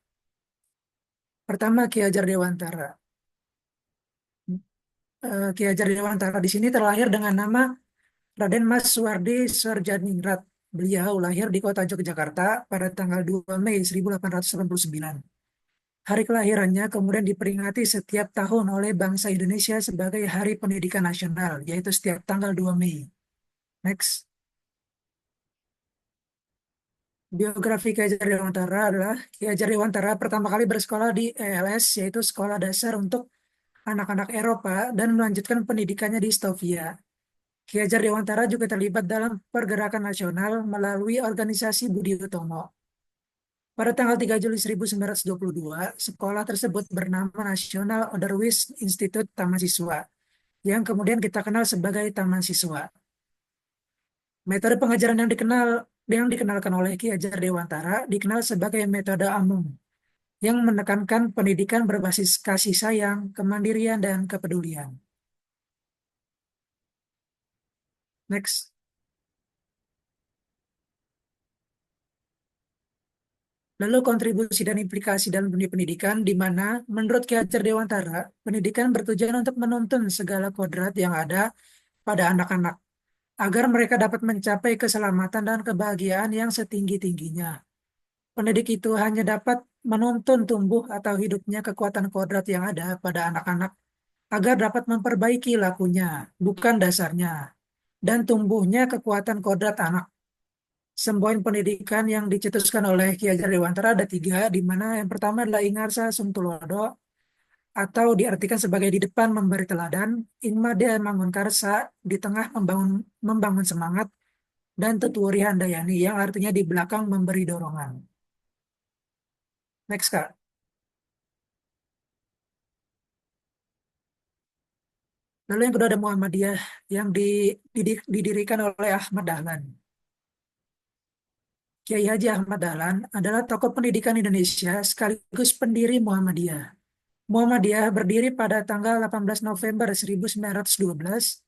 Pertama, Ki Hajar Dewantara. Ki Hajar Dewantara di sini terlahir dengan nama Raden Mas Suwardi Sardjaningrat. Beliau lahir di kota Yogyakarta pada tanggal 2 Mei 1889. Hari kelahirannya kemudian diperingati setiap tahun oleh bangsa Indonesia sebagai Hari Pendidikan Nasional, yaitu setiap tanggal 2 Mei. Next. Biografi Ki Hajar Dewantara adalah Ki Hajar Dewantara pertama kali bersekolah di ELS, yaitu Sekolah Dasar untuk Anak-anak Eropa, dan melanjutkan pendidikannya di Stovia. Ki Hajar Dewantara juga terlibat dalam pergerakan nasional melalui organisasi Budi Utomo. Pada tanggal 3 Juli 1922, sekolah tersebut bernama National Otherwise Institute Taman Siswa, yang kemudian kita kenal sebagai Taman Siswa. Metode pengajaran yang dikenalkan oleh Ki Hajar Dewantara dikenal sebagai metode Amung, yang menekankan pendidikan berbasis kasih sayang, kemandirian, dan kepedulian. Next. Lalu kontribusi dan implikasi dalam dunia pendidikan, di mana menurut Ki Hajar Dewantara, pendidikan bertujuan untuk menuntun segala kodrat yang ada pada anak-anak, agar mereka dapat mencapai keselamatan dan kebahagiaan yang setinggi-tingginya. Pendidik itu hanya dapat menuntun tumbuh atau hidupnya kekuatan kodrat yang ada pada anak-anak, agar dapat memperbaiki lakunya, bukan dasarnya, dan tumbuhnya kekuatan kodrat anak. Semboyan pendidikan yang dicetuskan oleh Ki Hajar Dewantara ada 3, di mana yang pertama adalah Ingarsa Sumtulodo, atau diartikan sebagai di depan memberi teladan, Ingmade Mangun Karsa, di tengah membangun semangat, dan Tuturi Handayani, yang artinya di belakang memberi dorongan. Next, Kak. Lalu yang kedua ada Muhammadiyah, yang didirikan oleh Ahmad Dahlan. Kiai Haji Ahmad Dahlan adalah tokoh pendidikan Indonesia sekaligus pendiri Muhammadiyah. Muhammadiyah berdiri pada tanggal 18 November 1912.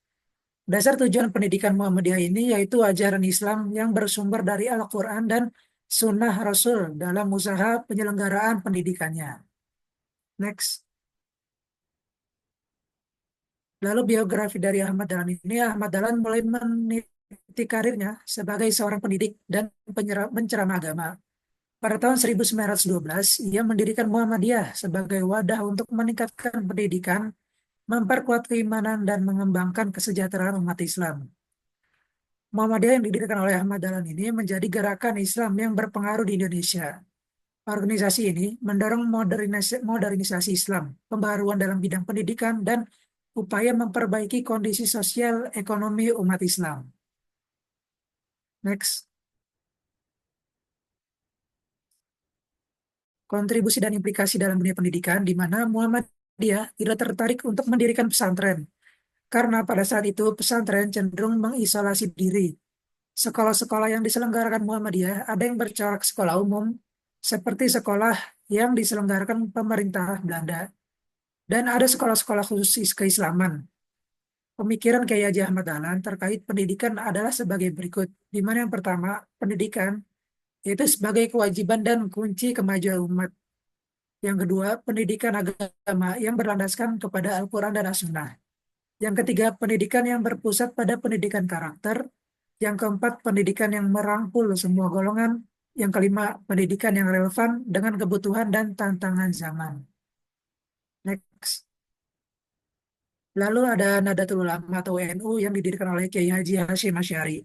Dasar tujuan pendidikan Muhammadiyah ini yaitu ajaran Islam yang bersumber dari Al-Quran dan Sunnah Rasul dalam usaha penyelenggaraan pendidikannya. Next. Lalu biografi dari Ahmad Dahlan ini, Ahmad Dahlan mulai meniti karirnya sebagai seorang pendidik dan penceramah agama. Pada tahun 1912, ia mendirikan Muhammadiyah sebagai wadah untuk meningkatkan pendidikan, memperkuat keimanan, dan mengembangkan kesejahteraan umat Islam. Muhammadiyah yang didirikan oleh Ahmad Dahlan ini menjadi gerakan Islam yang berpengaruh di Indonesia. Organisasi ini mendorong modernisasi Islam, pembaharuan dalam bidang pendidikan, dan upaya memperbaiki kondisi sosial ekonomi umat Islam. Next. Kontribusi dan implikasi dalam dunia pendidikan, di mana Muhammadiyah tidak tertarik untuk mendirikan pesantren, karena pada saat itu pesantren cenderung mengisolasi diri. Sekolah-sekolah yang diselenggarakan Muhammadiyah ada yang bercorak sekolah umum, seperti sekolah yang diselenggarakan pemerintah Belanda, dan ada sekolah-sekolah khusus keislaman. Pemikiran Kiai Haji Ahmad Dahlan terkait pendidikan adalah sebagai berikut, di mana yang pertama, pendidikan yaitu sebagai kewajiban dan kunci kemajuan umat. Yang kedua, pendidikan agama yang berlandaskan kepada Al-Quran dan As-Sunnah. Yang ketiga, pendidikan yang berpusat pada pendidikan karakter. Yang keempat, pendidikan yang merangkul semua golongan. Yang kelima, pendidikan yang relevan dengan kebutuhan dan tantangan zaman. Next. Lalu ada Nahdlatul Ulama atau NU yang didirikan oleh Kiai Haji Hasyim Asy'ari.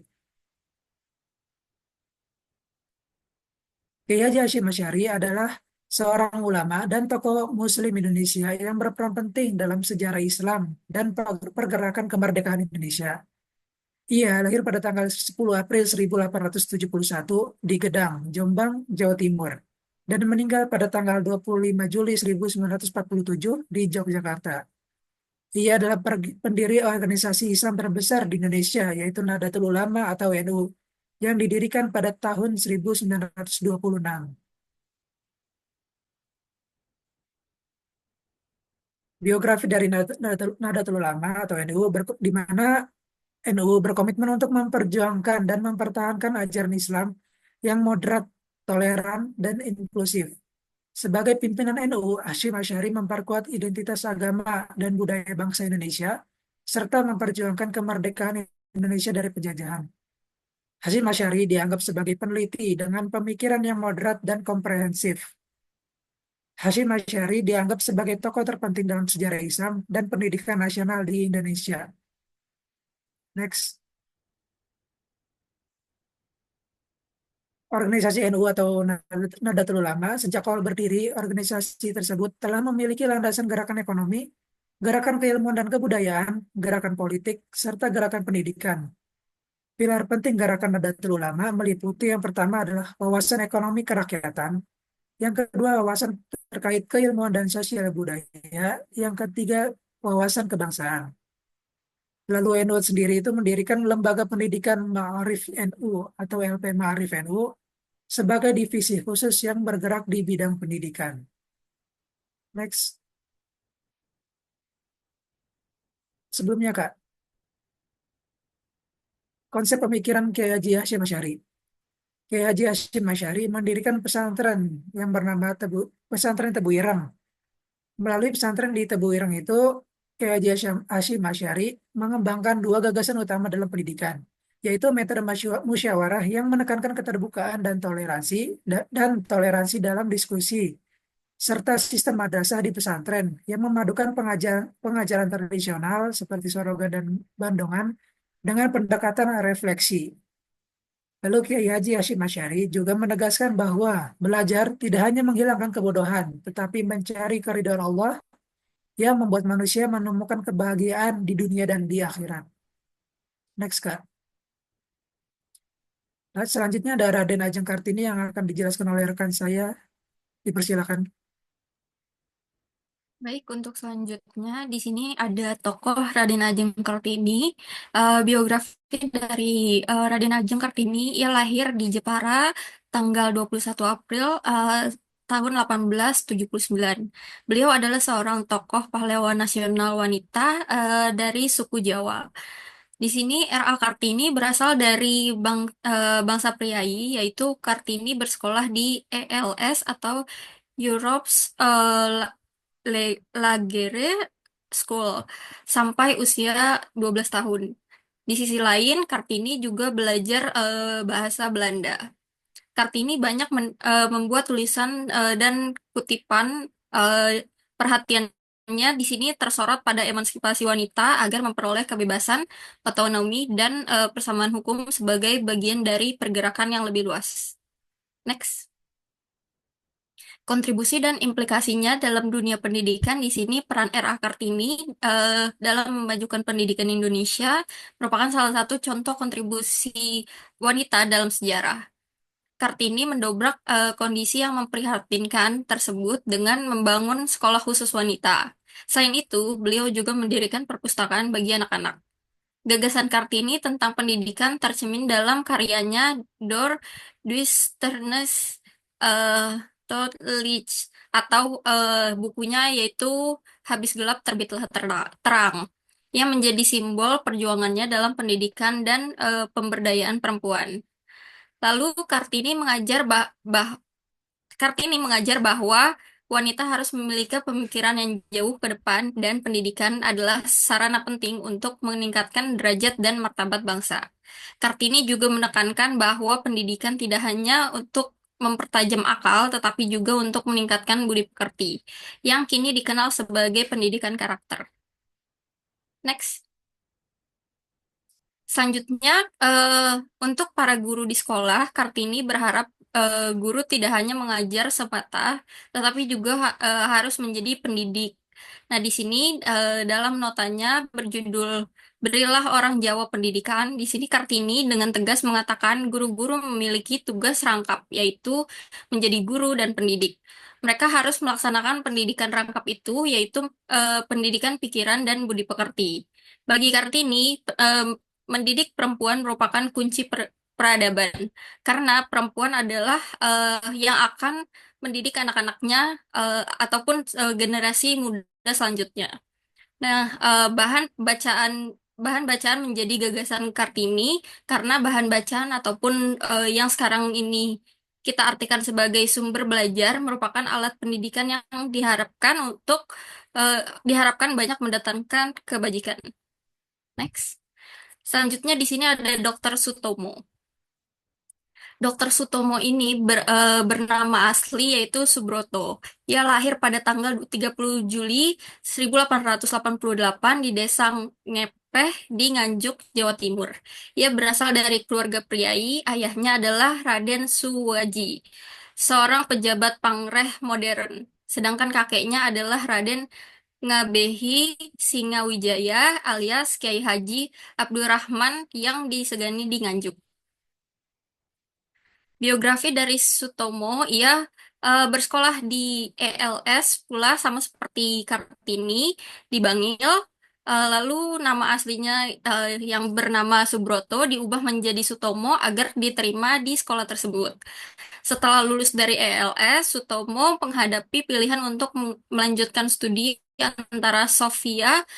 Kiai Haji Hasyim Asy'ari adalah seorang ulama dan tokoh Muslim Indonesia yang berperan penting dalam sejarah Islam dan pergerakan kemerdekaan Indonesia. Ia lahir pada tanggal 10 April 1871 di Gedang, Jombang, Jawa Timur, dan meninggal pada tanggal 25 Juli 1947 di Yogyakarta. Ia adalah pendiri organisasi Islam terbesar di Indonesia, yaitu Nahdlatul Ulama atau NU, yang didirikan pada tahun 1926. Biografi dari Nahdlatul Ulama atau NU, di mana NU berkomitmen untuk memperjuangkan dan mempertahankan ajaran Islam yang moderat, toleran, dan inklusif. Sebagai pimpinan NU, Hasyim Asy'ari memperkuat identitas agama dan budaya bangsa Indonesia, serta memperjuangkan kemerdekaan Indonesia dari penjajahan. Hasyim Asy'ari dianggap sebagai peneliti dengan pemikiran yang moderat dan komprehensif. Hasyim Asy'ari dianggap sebagai tokoh terpenting dalam sejarah Islam dan pendidikan nasional di Indonesia. Next. organisasi NU atau Nahdlatul Ulama sejak awal berdiri, organisasi tersebut telah memiliki landasan gerakan ekonomi, gerakan keilmuan dan kebudayaan, gerakan politik, serta gerakan pendidikan. Pilar penting gerakan Nahdlatul Ulama meliputi yang pertama adalah wawasan ekonomi kerakyatan, yang kedua wawasan terkait keilmuan dan sosial budaya, yang ketiga wawasan kebangsaan. Lalu NU sendiri itu mendirikan Lembaga Pendidikan Ma'arif NU atau LP Ma'arif NU sebagai divisi khusus yang bergerak di bidang pendidikan. Next. Sebelumnya, Kak, konsep pemikiran Kiai Haji Hashim Asy'ari. Kiai Haji Hashim Asy'ari mendirikan pesantren yang bernama Pesantren Tebu Ireng. Melalui pesantren di Tebu Ireng itu, Kiai Haji Hashim Asy'ari mengembangkan dua gagasan utama dalam pendidikan, yaitu metode musyawarah yang menekankan keterbukaan dan toleransi dalam diskusi, serta sistem madrasah di pesantren yang memadukan pengajaran tradisional seperti Soroga dan Bandongan dengan pendekatan refleksi. Lalu Kiai Haji Hashim Asy'ari juga menegaskan bahwa belajar tidak hanya menghilangkan kebodohan, tetapi mencari keridhaan Allah yang membuat manusia menemukan kebahagiaan di dunia dan di akhirat. Next, Kak. Nah, selanjutnya ada Raden Ajeng Kartini yang akan dijelaskan oleh rekan saya. Dipersilakan. Baik, untuk selanjutnya di sini ada tokoh Raden Ajeng Kartini. Biografi dari Raden Ajeng Kartini, ia lahir di Jepara tanggal 21 April tahun 1879. Beliau adalah seorang tokoh pahlawan nasional wanita dari suku Jawa. Di sini R.A. Kartini berasal dari bangsa priai, yaitu Kartini bersekolah di ELS atau Europe's Lagere School sampai usia 12 tahun. Di sisi lain, Kartini juga belajar bahasa Belanda. Kartini banyak membuat tulisan dan kutipan. Perhatiannya di sini tersorot pada emansipasi wanita agar memperoleh kebebasan, otonomi, dan persamaan hukum sebagai bagian dari pergerakan yang lebih luas. Next. Kontribusi dan implikasinya dalam dunia pendidikan di sini peran R.A. Kartini dalam memajukan pendidikan Indonesia merupakan salah satu contoh kontribusi wanita dalam sejarah. Kartini mendobrak kondisi yang memprihatinkan tersebut dengan membangun sekolah khusus wanita. Selain itu, beliau juga mendirikan perpustakaan bagi anak-anak. Gagasan Kartini tentang pendidikan tercermin dalam karyanya Door Duisternis Tot Licht atau bukunya yaitu Habis Gelap Terbitlah Terang yang menjadi simbol perjuangannya dalam pendidikan dan pemberdayaan perempuan. Lalu Kartini mengajar bahwa wanita harus memiliki pemikiran yang jauh ke depan dan pendidikan adalah sarana penting untuk meningkatkan derajat dan martabat bangsa. Kartini juga menekankan bahwa pendidikan tidak hanya untuk mempertajam akal, tetapi juga untuk meningkatkan budi pekerti, yang kini dikenal sebagai pendidikan karakter. Next. Selanjutnya, untuk para guru di sekolah, Kartini berharap guru tidak hanya mengajar semata, tetapi juga harus menjadi pendidik. Nah, di sini dalam notanya berjudul Berilah Orang Jawa Pendidikan, di sini Kartini dengan tegas mengatakan guru-guru memiliki tugas rangkap, yaitu menjadi guru dan pendidik. Mereka harus melaksanakan pendidikan rangkap itu, yaitu pendidikan pikiran dan budi pekerti. Bagi Kartini, mendidik perempuan merupakan kunci peradaban, karena perempuan adalah yang akan mendidik anak-anaknya ataupun generasi muda selanjutnya. Nah, bahan bacaan menjadi gagasan Kartini karena bahan bacaan ataupun yang sekarang ini kita artikan sebagai sumber belajar merupakan alat pendidikan yang diharapkan banyak mendatangkan kebajikan. Next. Selanjutnya di sini ada Dr. Sutomo. Dr. Sutomo ini bernama asli yaitu Subroto. Ia lahir pada tanggal 30 Juli 1888 di Desa Ngepet, Peh di Nganjuk, Jawa Timur. Ia berasal dari keluarga priai, ayahnya adalah Raden Suwaji, seorang pejabat pangreh modern. Sedangkan kakeknya adalah Raden Ngabehi Singawijaya alias Kiai Haji Abdurrahman yang disegani di Nganjuk. Biografi dari Sutomo, ia bersekolah di ELS pula sama seperti Kartini di Bangil. Lalu nama aslinya yang bernama Subroto diubah menjadi Sutomo agar diterima di sekolah tersebut. Setelah lulus dari ELS, Sutomo menghadapi pilihan untuk melanjutkan studi antara Sofia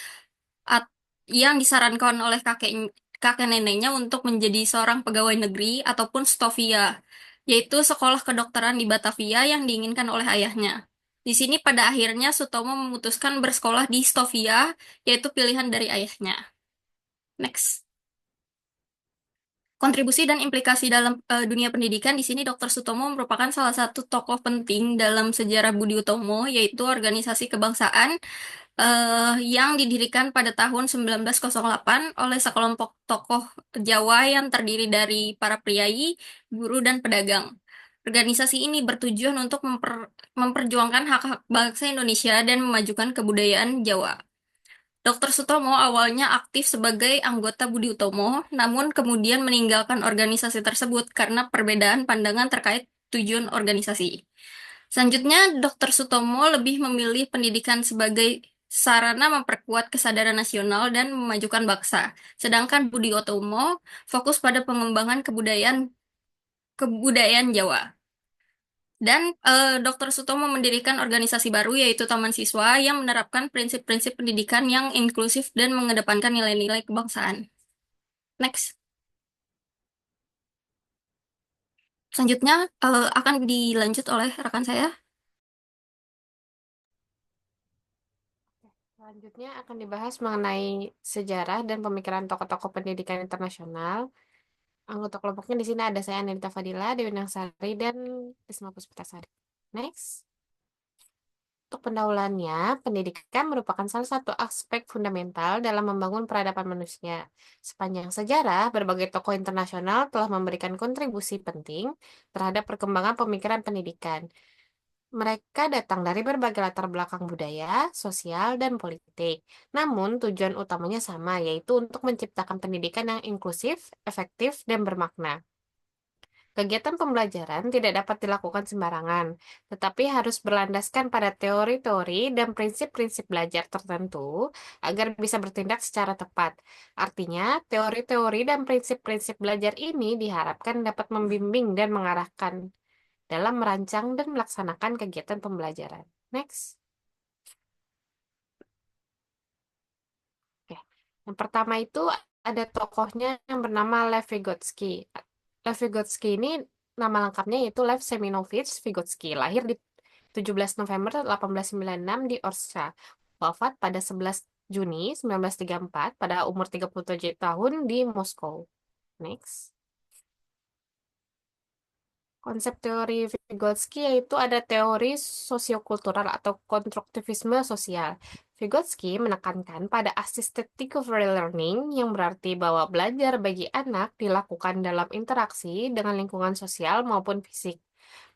at- yang disarankan oleh kakek neneknya untuk menjadi seorang pegawai negeri ataupun Stovia, yaitu sekolah kedokteran di Batavia yang diinginkan oleh ayahnya. Di sini pada akhirnya Sutomo memutuskan bersekolah di Stovia, yaitu pilihan dari ayahnya. Next. Kontribusi dan implikasi dalam dunia pendidikan di sini Dr. Sutomo merupakan salah satu tokoh penting dalam sejarah Budi Utomo, yaitu organisasi kebangsaan yang didirikan pada tahun 1908 oleh sekelompok tokoh Jawa yang terdiri dari para priai, guru, dan pedagang. Organisasi ini bertujuan untuk memperjuangkan hak-hak bangsa Indonesia dan memajukan kebudayaan Jawa. Dr. Sutomo awalnya aktif sebagai anggota Budi Utomo, namun kemudian meninggalkan organisasi tersebut karena perbedaan pandangan terkait tujuan organisasi. Selanjutnya, Dr. Sutomo lebih memilih pendidikan sebagai sarana memperkuat kesadaran nasional dan memajukan bangsa. Sedangkan Budi Utomo fokus pada pengembangan kebudayaan Jawa. Dan Dr. Sutomo mendirikan organisasi baru yaitu Taman Siswa yang menerapkan prinsip-prinsip pendidikan yang inklusif dan mengedepankan nilai-nilai kebangsaan. Next. Selanjutnya akan dilanjut oleh rekan saya. Selanjutnya akan dibahas mengenai sejarah dan pemikiran tokoh-tokoh pendidikan internasional. Anggota kelompoknya di sini ada saya Anita Fadila, Dewi Nangsari, dan Risma Puspitasari. Next. Untuk pendahuluannya, pendidikan merupakan salah satu aspek fundamental dalam membangun peradaban manusia. Sepanjang sejarah, berbagai tokoh internasional telah memberikan kontribusi penting terhadap perkembangan pemikiran pendidikan. Mereka datang dari berbagai latar belakang budaya, sosial, dan politik. Namun, tujuan utamanya sama, yaitu untuk menciptakan pendidikan yang inklusif, efektif, dan bermakna. Kegiatan pembelajaran tidak dapat dilakukan sembarangan, tetapi harus berlandaskan pada teori-teori dan prinsip-prinsip belajar tertentu agar bisa bertindak secara tepat. Artinya, teori-teori dan prinsip-prinsip belajar ini diharapkan dapat membimbing dan mengarahkan dalam merancang dan melaksanakan kegiatan pembelajaran. Next. Oke. Yang pertama itu ada tokohnya yang bernama Lev Vygotsky. Lev Vygotsky ini nama lengkapnya yaitu Lev Seminovich Vygotsky. Lahir di 17 November 1896 di Orsha. Wafat pada 11 Juni 1934 pada umur 37 tahun di Moskow. Next. Konsep teori Vygotsky yaitu ada teori sosiokultural atau konstruktivisme sosial. Vygotsky menekankan pada assisted recovery learning yang berarti bahwa belajar bagi anak dilakukan dalam interaksi dengan lingkungan sosial maupun fisik.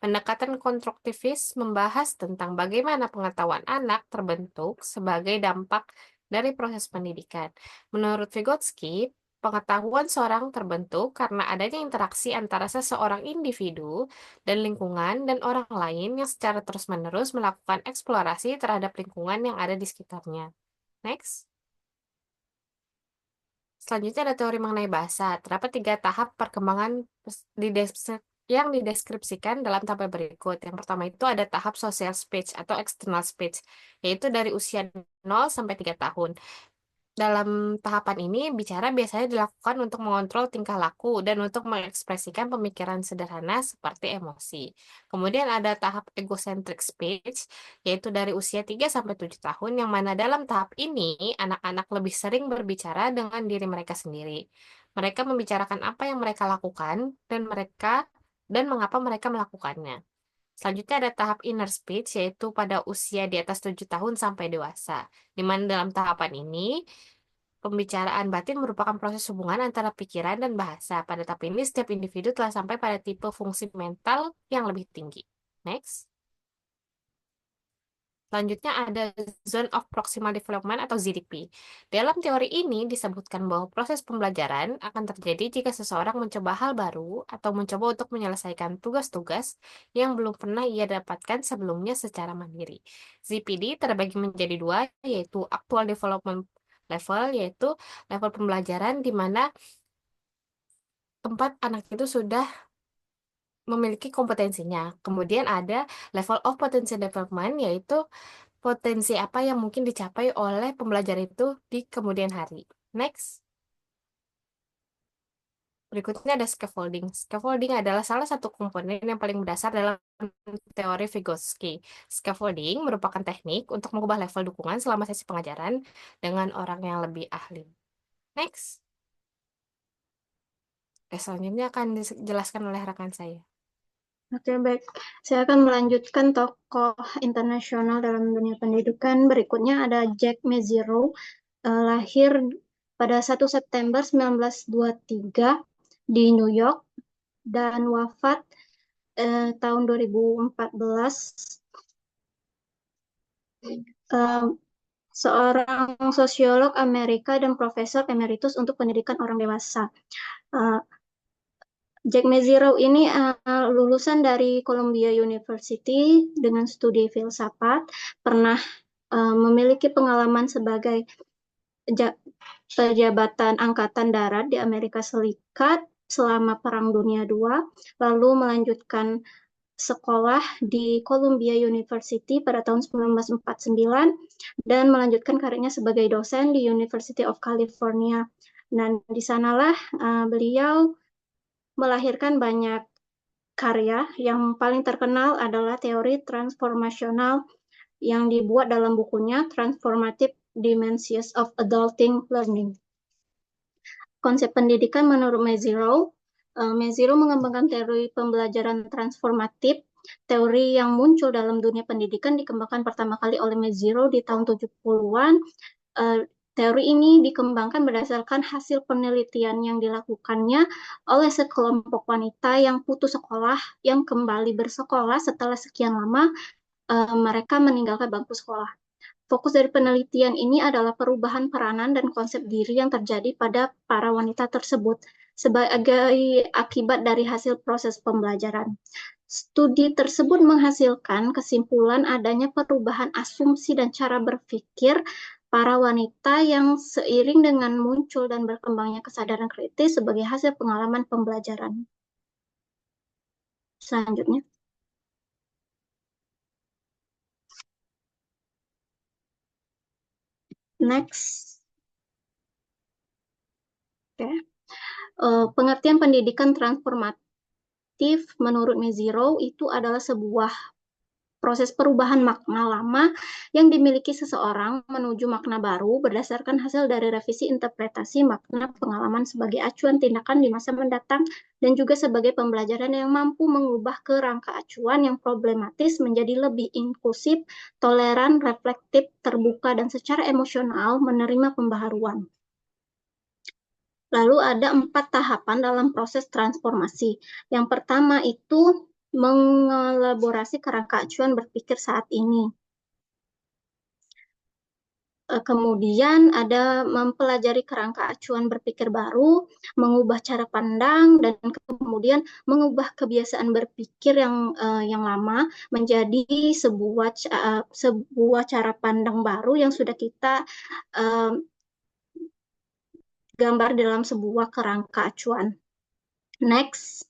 Pendekatan konstruktivis membahas tentang bagaimana pengetahuan anak terbentuk sebagai dampak dari proses pendidikan. Menurut Vygotsky, pengetahuan seorang terbentuk karena adanya interaksi antara seseorang individu dan lingkungan dan orang lain yang secara terus-menerus melakukan eksplorasi terhadap lingkungan yang ada di sekitarnya. Next. Selanjutnya ada teori mengenai bahasa. Terdapat 3 tahap perkembangan yang dideskripsikan dalam tabel berikut. Yang pertama itu ada tahap social speech atau external speech, yaitu dari usia 0 sampai 3 tahun. Dalam tahapan ini, bicara biasanya dilakukan untuk mengontrol tingkah laku dan untuk mengekspresikan pemikiran sederhana seperti emosi. Kemudian ada tahap egocentric speech, yaitu dari usia 3 sampai 7 tahun, yang mana dalam tahap ini, anak-anak lebih sering berbicara dengan diri mereka sendiri. Mereka membicarakan apa yang mereka lakukan dan mengapa mereka melakukannya. Selanjutnya ada tahap inner speech, yaitu pada usia di atas 7 tahun sampai dewasa. Di mana dalam tahapan ini, Pembicaraan batin merupakan proses hubungan antara pikiran dan bahasa. Pada tahap ini, setiap individu telah sampai pada tipe fungsi mental yang lebih tinggi. Next. Selanjutnya ada Zone of Proximal Development atau ZDP. Dalam teori ini disebutkan bahwa proses pembelajaran akan terjadi jika seseorang mencoba hal baru atau mencoba untuk menyelesaikan tugas-tugas yang belum pernah ia dapatkan sebelumnya secara mandiri. ZPD terbagi menjadi dua, yaitu Actual Development Level, yaitu level pembelajaran di mana tempat anak itu sudah memiliki kompetensinya. Kemudian ada level of potential development, yaitu potensi apa yang mungkin dicapai oleh pembelajar itu di kemudian hari. Next. Berikutnya ada scaffolding. Scaffolding adalah salah satu komponen yang paling mendasar dalam teori Vygotsky. Scaffolding merupakan teknik untuk mengubah level dukungan selama sesi pengajaran dengan orang yang lebih ahli. Next. Oke, selanjutnya akan dijelaskan oleh rekan saya. Oke, baik. Saya akan melanjutkan tokoh internasional dalam dunia pendidikan. Berikutnya ada Jack Mezirow, lahir pada 1 September 1923 di New York dan wafat tahun 2014. Seorang sosiolog Amerika dan profesor emeritus untuk pendidikan orang dewasa. Jack Mezirow ini lulusan dari Columbia University dengan studi filsafat, pernah memiliki pengalaman sebagai pejabatan Angkatan Darat di Amerika Serikat selama Perang Dunia II, lalu melanjutkan sekolah di Columbia University pada tahun 1949 dan melanjutkan karirnya sebagai dosen di University of California. Dan di sanalah beliau melahirkan banyak karya. Yang paling terkenal adalah teori transformasional yang dibuat dalam bukunya Transformative Dimensions of Adulting Learning. Konsep pendidikan menurut Mezirow, Mezirow mengembangkan teori pembelajaran transformatif. Teori yang muncul dalam dunia pendidikan dikembangkan pertama kali oleh Mezirow di tahun 70-an. Teori ini dikembangkan berdasarkan hasil penelitian yang dilakukannya oleh sekelompok wanita yang putus sekolah, yang kembali bersekolah setelah sekian lama mereka meninggalkan bangku sekolah. Fokus dari penelitian ini adalah perubahan peranan dan konsep diri yang terjadi pada para wanita tersebut sebagai akibat dari hasil proses pembelajaran. Studi tersebut menghasilkan kesimpulan adanya perubahan asumsi dan cara berpikir para wanita yang seiring dengan muncul dan berkembangnya kesadaran kritis sebagai hasil pengalaman pembelajaran. Selanjutnya. Next. Oke. Pengertian pendidikan transformatif menurut Mezirow itu adalah sebuah proses perubahan makna lama yang dimiliki seseorang menuju makna baru berdasarkan hasil dari revisi interpretasi makna pengalaman sebagai acuan tindakan di masa mendatang dan juga sebagai pembelajaran yang mampu mengubah kerangka acuan yang problematis menjadi lebih inklusif, toleran, reflektif, terbuka, dan secara emosional menerima pembaharuan. Lalu ada 4 tahapan dalam proses transformasi. Yang pertama itu mengelaborasi kerangka acuan berpikir saat ini. Kemudian ada mempelajari kerangka acuan berpikir baru, mengubah cara pandang, dan kemudian mengubah kebiasaan berpikir yang lama menjadi sebuah cara pandang baru yang sudah kita gambar dalam sebuah kerangka acuan. Next.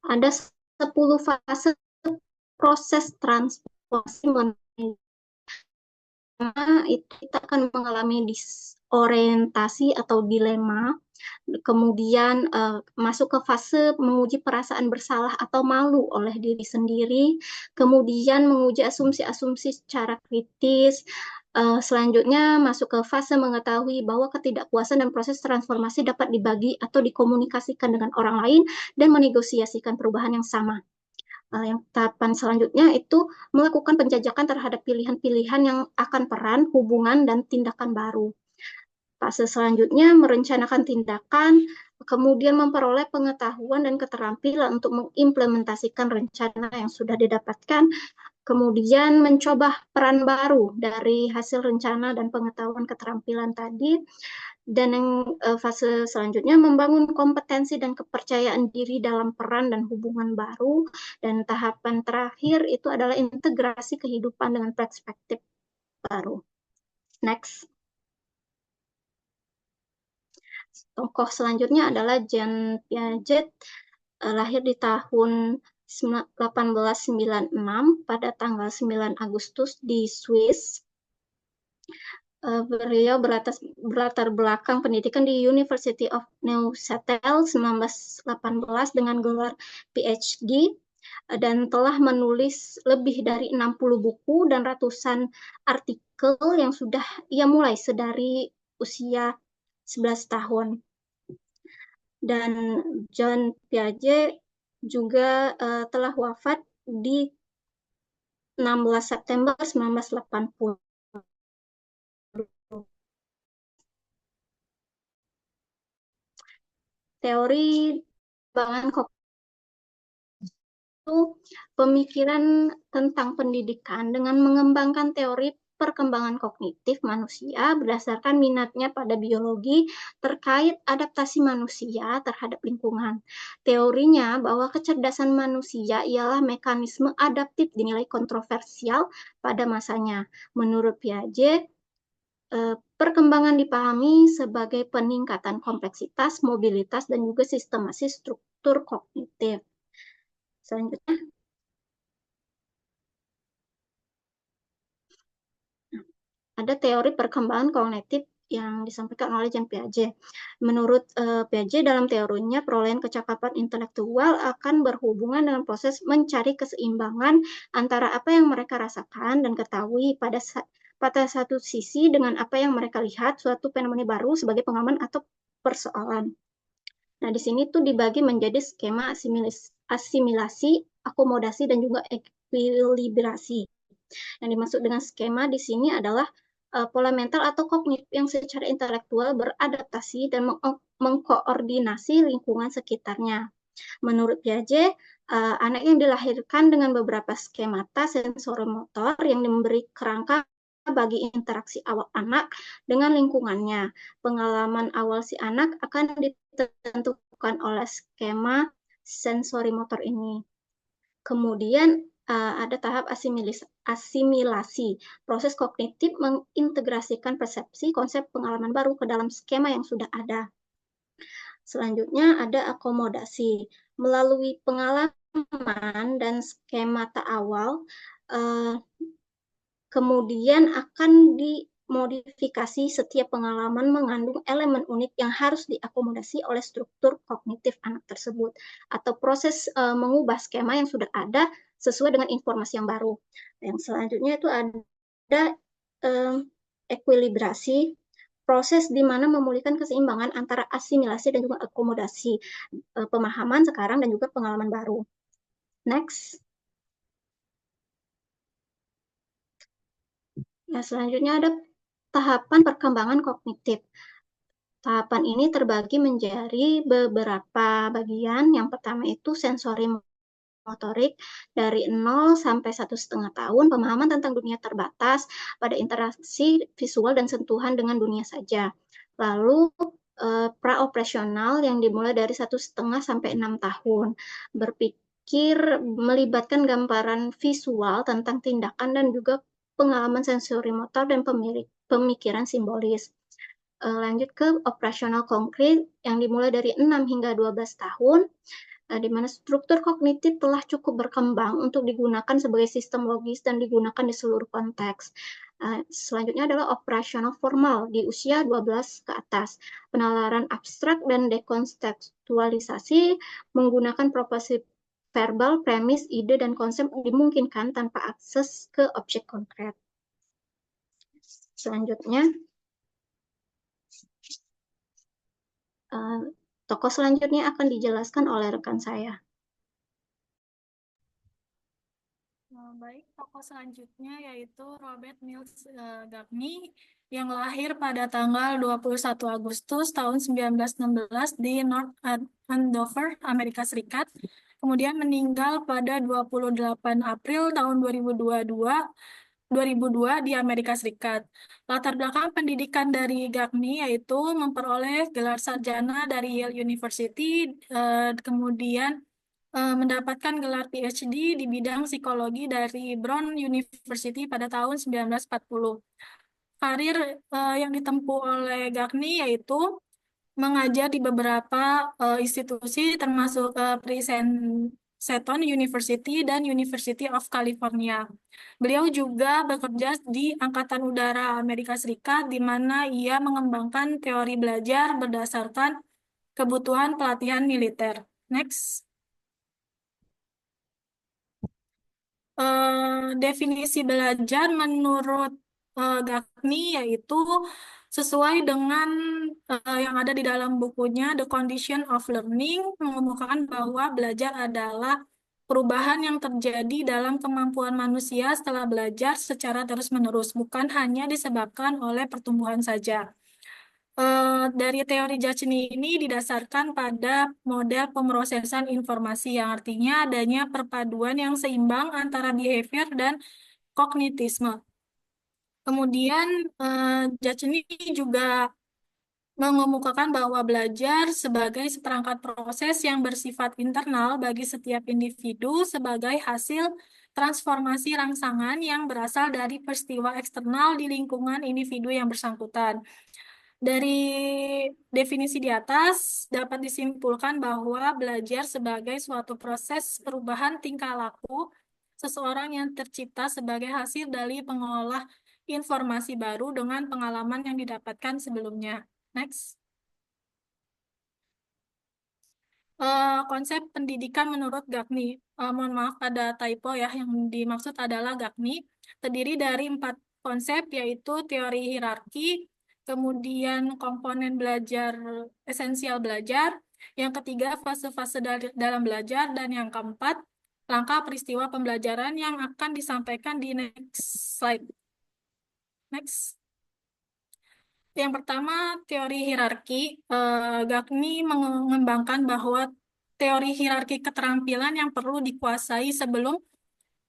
Ada 10 fase proses transformasi itu kita akan mengalami disorientasi atau dilema, kemudian masuk ke fase menguji perasaan bersalah atau malu oleh diri sendiri, kemudian menguji asumsi-asumsi secara kritis, selanjutnya masuk ke fase mengetahui bahwa ketidakpuasan dan proses transformasi dapat dibagi atau dikomunikasikan dengan orang lain dan menegosiasikan perubahan yang sama. Yang tahapan selanjutnya itu melakukan penjajakan terhadap pilihan-pilihan yang akan peran, hubungan, dan tindakan baru. Fase selanjutnya merencanakan tindakan, kemudian memperoleh pengetahuan dan keterampilan untuk mengimplementasikan rencana yang sudah didapatkan, kemudian mencoba peran baru dari hasil rencana dan pengetahuan keterampilan tadi, dan yang fase selanjutnya membangun kompetensi dan kepercayaan diri dalam peran dan hubungan baru, dan tahapan terakhir itu adalah integrasi kehidupan dengan perspektif baru. Next. Tokoh selanjutnya adalah Jean Piaget, lahir di tahun 1896 pada tanggal 9 Agustus di Swiss. Beliau berlatar belakang pendidikan di University of Neuchâtel 1918 dengan gelar PhD dan telah menulis lebih dari 60 buku dan ratusan artikel yang sudah ia mulai sedari usia 11 tahun. Dan Jean Piaget juga telah wafat di 16 September 1980. Teori perkembangan kognitif itu pemikiran tentang pendidikan dengan mengembangkan teori perkembangan kognitif manusia berdasarkan minatnya pada biologi terkait adaptasi manusia terhadap lingkungan. Teorinya bahwa kecerdasan manusia ialah mekanisme adaptif dinilai kontroversial pada masanya. Menurut Piaget, perkembangan dipahami sebagai peningkatan kompleksitas, mobilitas, dan juga sistemasi struktur kognitif. Selanjutnya, ada teori perkembangan kognitif yang disampaikan oleh Jean Piaget. Menurut Piaget, dalam teorinya perolehan kecakapan intelektual akan berhubungan dengan proses mencari keseimbangan antara apa yang mereka rasakan dan ketahui pada satu sisi dengan apa yang mereka lihat suatu fenomena baru sebagai pengalaman atau persoalan. Nah, di sini tuh dibagi menjadi skema asimilasi, akomodasi, dan juga ekuilibrasi. Yang dimaksud dengan skema di sini adalah pola mental atau kognitif yang secara intelektual beradaptasi dan mengkoordinasi lingkungan sekitarnya. Menurut Piaget, anak yang dilahirkan dengan beberapa skemata sensori-motor yang memberi kerangka bagi interaksi awal anak dengan lingkungannya. Pengalaman awal si anak akan ditentukan oleh skema sensori-motor ini. Kemudian ada tahap asimilasi. Proses kognitif mengintegrasikan persepsi konsep pengalaman baru ke dalam skema yang sudah ada. Selanjutnya ada akomodasi. Melalui pengalaman dan skemata awal, kemudian akan dimodifikasi setiap pengalaman mengandung elemen unik yang harus diakomodasi oleh struktur kognitif anak tersebut, atau proses mengubah skema yang sudah ada sesuai dengan informasi yang baru. Yang selanjutnya itu ada ekuilibrasi, proses di mana memulihkan keseimbangan antara asimilasi dan juga akomodasi pemahaman sekarang dan juga pengalaman baru. Next. Nah, selanjutnya ada tahapan perkembangan kognitif. Tahapan ini terbagi menjadi beberapa bagian. Yang pertama itu sensori motorik, dari 0 sampai 1,5 tahun, pemahaman tentang dunia terbatas pada interaksi visual dan sentuhan dengan dunia saja. Lalu praoperasional yang dimulai dari 1,5 sampai 6 tahun, berpikir melibatkan gambaran visual tentang tindakan dan juga pengalaman sensori motor dan pemikiran simbolis. Lanjut ke operasional konkret yang dimulai dari 6 hingga 12 tahun, di mana struktur kognitif telah cukup berkembang untuk digunakan sebagai sistem logis dan digunakan di seluruh konteks. Selanjutnya adalah operasional formal di usia 12 ke atas. Penalaran abstrak dan dekontekstualisasi menggunakan proporsi verbal, premis, ide, dan konsep dimungkinkan tanpa akses ke objek konkret. Selanjutnya, tokoh selanjutnya akan dijelaskan oleh rekan saya. Baik, tokoh selanjutnya yaitu Robert Mills Gagny yang lahir pada tanggal 21 Agustus tahun 1916 di North Andover, Amerika Serikat. Kemudian meninggal pada 28 April tahun 2002 di Amerika Serikat. Latar belakang pendidikan dari Gagny yaitu memperoleh gelar sarjana dari Yale University, kemudian mendapatkan gelar PhD di bidang psikologi dari Brown University pada tahun 1940. Karir yang ditempuh oleh Gagny yaitu mengajar di beberapa institusi termasuk Princeton University dan University of California. Beliau juga bekerja di Angkatan Udara Amerika Serikat di mana ia mengembangkan teori belajar berdasarkan kebutuhan pelatihan militer. Next. Definisi belajar menurut Gagny yaitu sesuai dengan yang ada di dalam bukunya The Condition of Learning, mengemukakan bahwa belajar adalah perubahan yang terjadi dalam kemampuan manusia setelah belajar secara terus-menerus, bukan hanya disebabkan oleh pertumbuhan saja. Dari teori Jachny ini didasarkan pada model pemrosesan informasi yang artinya adanya perpaduan yang seimbang antara behavior dan kognitisme. Kemudian Jachny juga mengemukakan bahwa belajar sebagai seperangkat proses yang bersifat internal bagi setiap individu sebagai hasil transformasi rangsangan yang berasal dari peristiwa eksternal di lingkungan individu yang bersangkutan. Dari definisi di atas, dapat disimpulkan bahwa belajar sebagai suatu proses perubahan tingkah laku seseorang yang tercipta sebagai hasil dari pengolah informasi baru dengan pengalaman yang didapatkan sebelumnya. Next. Konsep pendidikan menurut Gagny. Mohon maaf, ada typo ya, yang dimaksud adalah Gagny. Terdiri dari 4 konsep, yaitu teori hierarki, kemudian komponen belajar, esensial belajar, yang ketiga fase-fase dalam belajar, dan yang keempat langkah peristiwa pembelajaran yang akan disampaikan di next slide. Next. Yang pertama, teori hierarki. Gagny mengembangkan bahwa teori hierarki keterampilan yang perlu dikuasai sebelum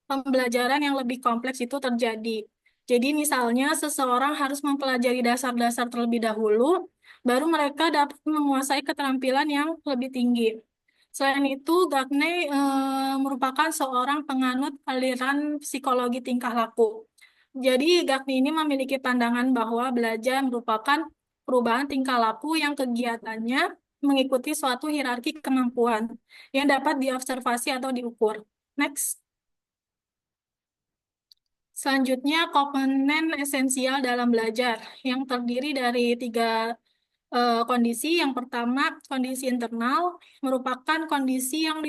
pembelajaran yang lebih kompleks itu terjadi. Jadi misalnya seseorang harus mempelajari dasar-dasar terlebih dahulu, baru mereka dapat menguasai keterampilan yang lebih tinggi. Selain itu, Gagny merupakan seorang penganut aliran psikologi tingkah laku. Jadi Gagny ini memiliki pandangan bahwa belajar merupakan perubahan tingkah laku yang kegiatannya mengikuti suatu hierarki kemampuan yang dapat diobservasi atau diukur. Next. Selanjutnya, komponen esensial dalam belajar yang terdiri dari 3 kondisi. Yang pertama, kondisi internal merupakan kondisi yang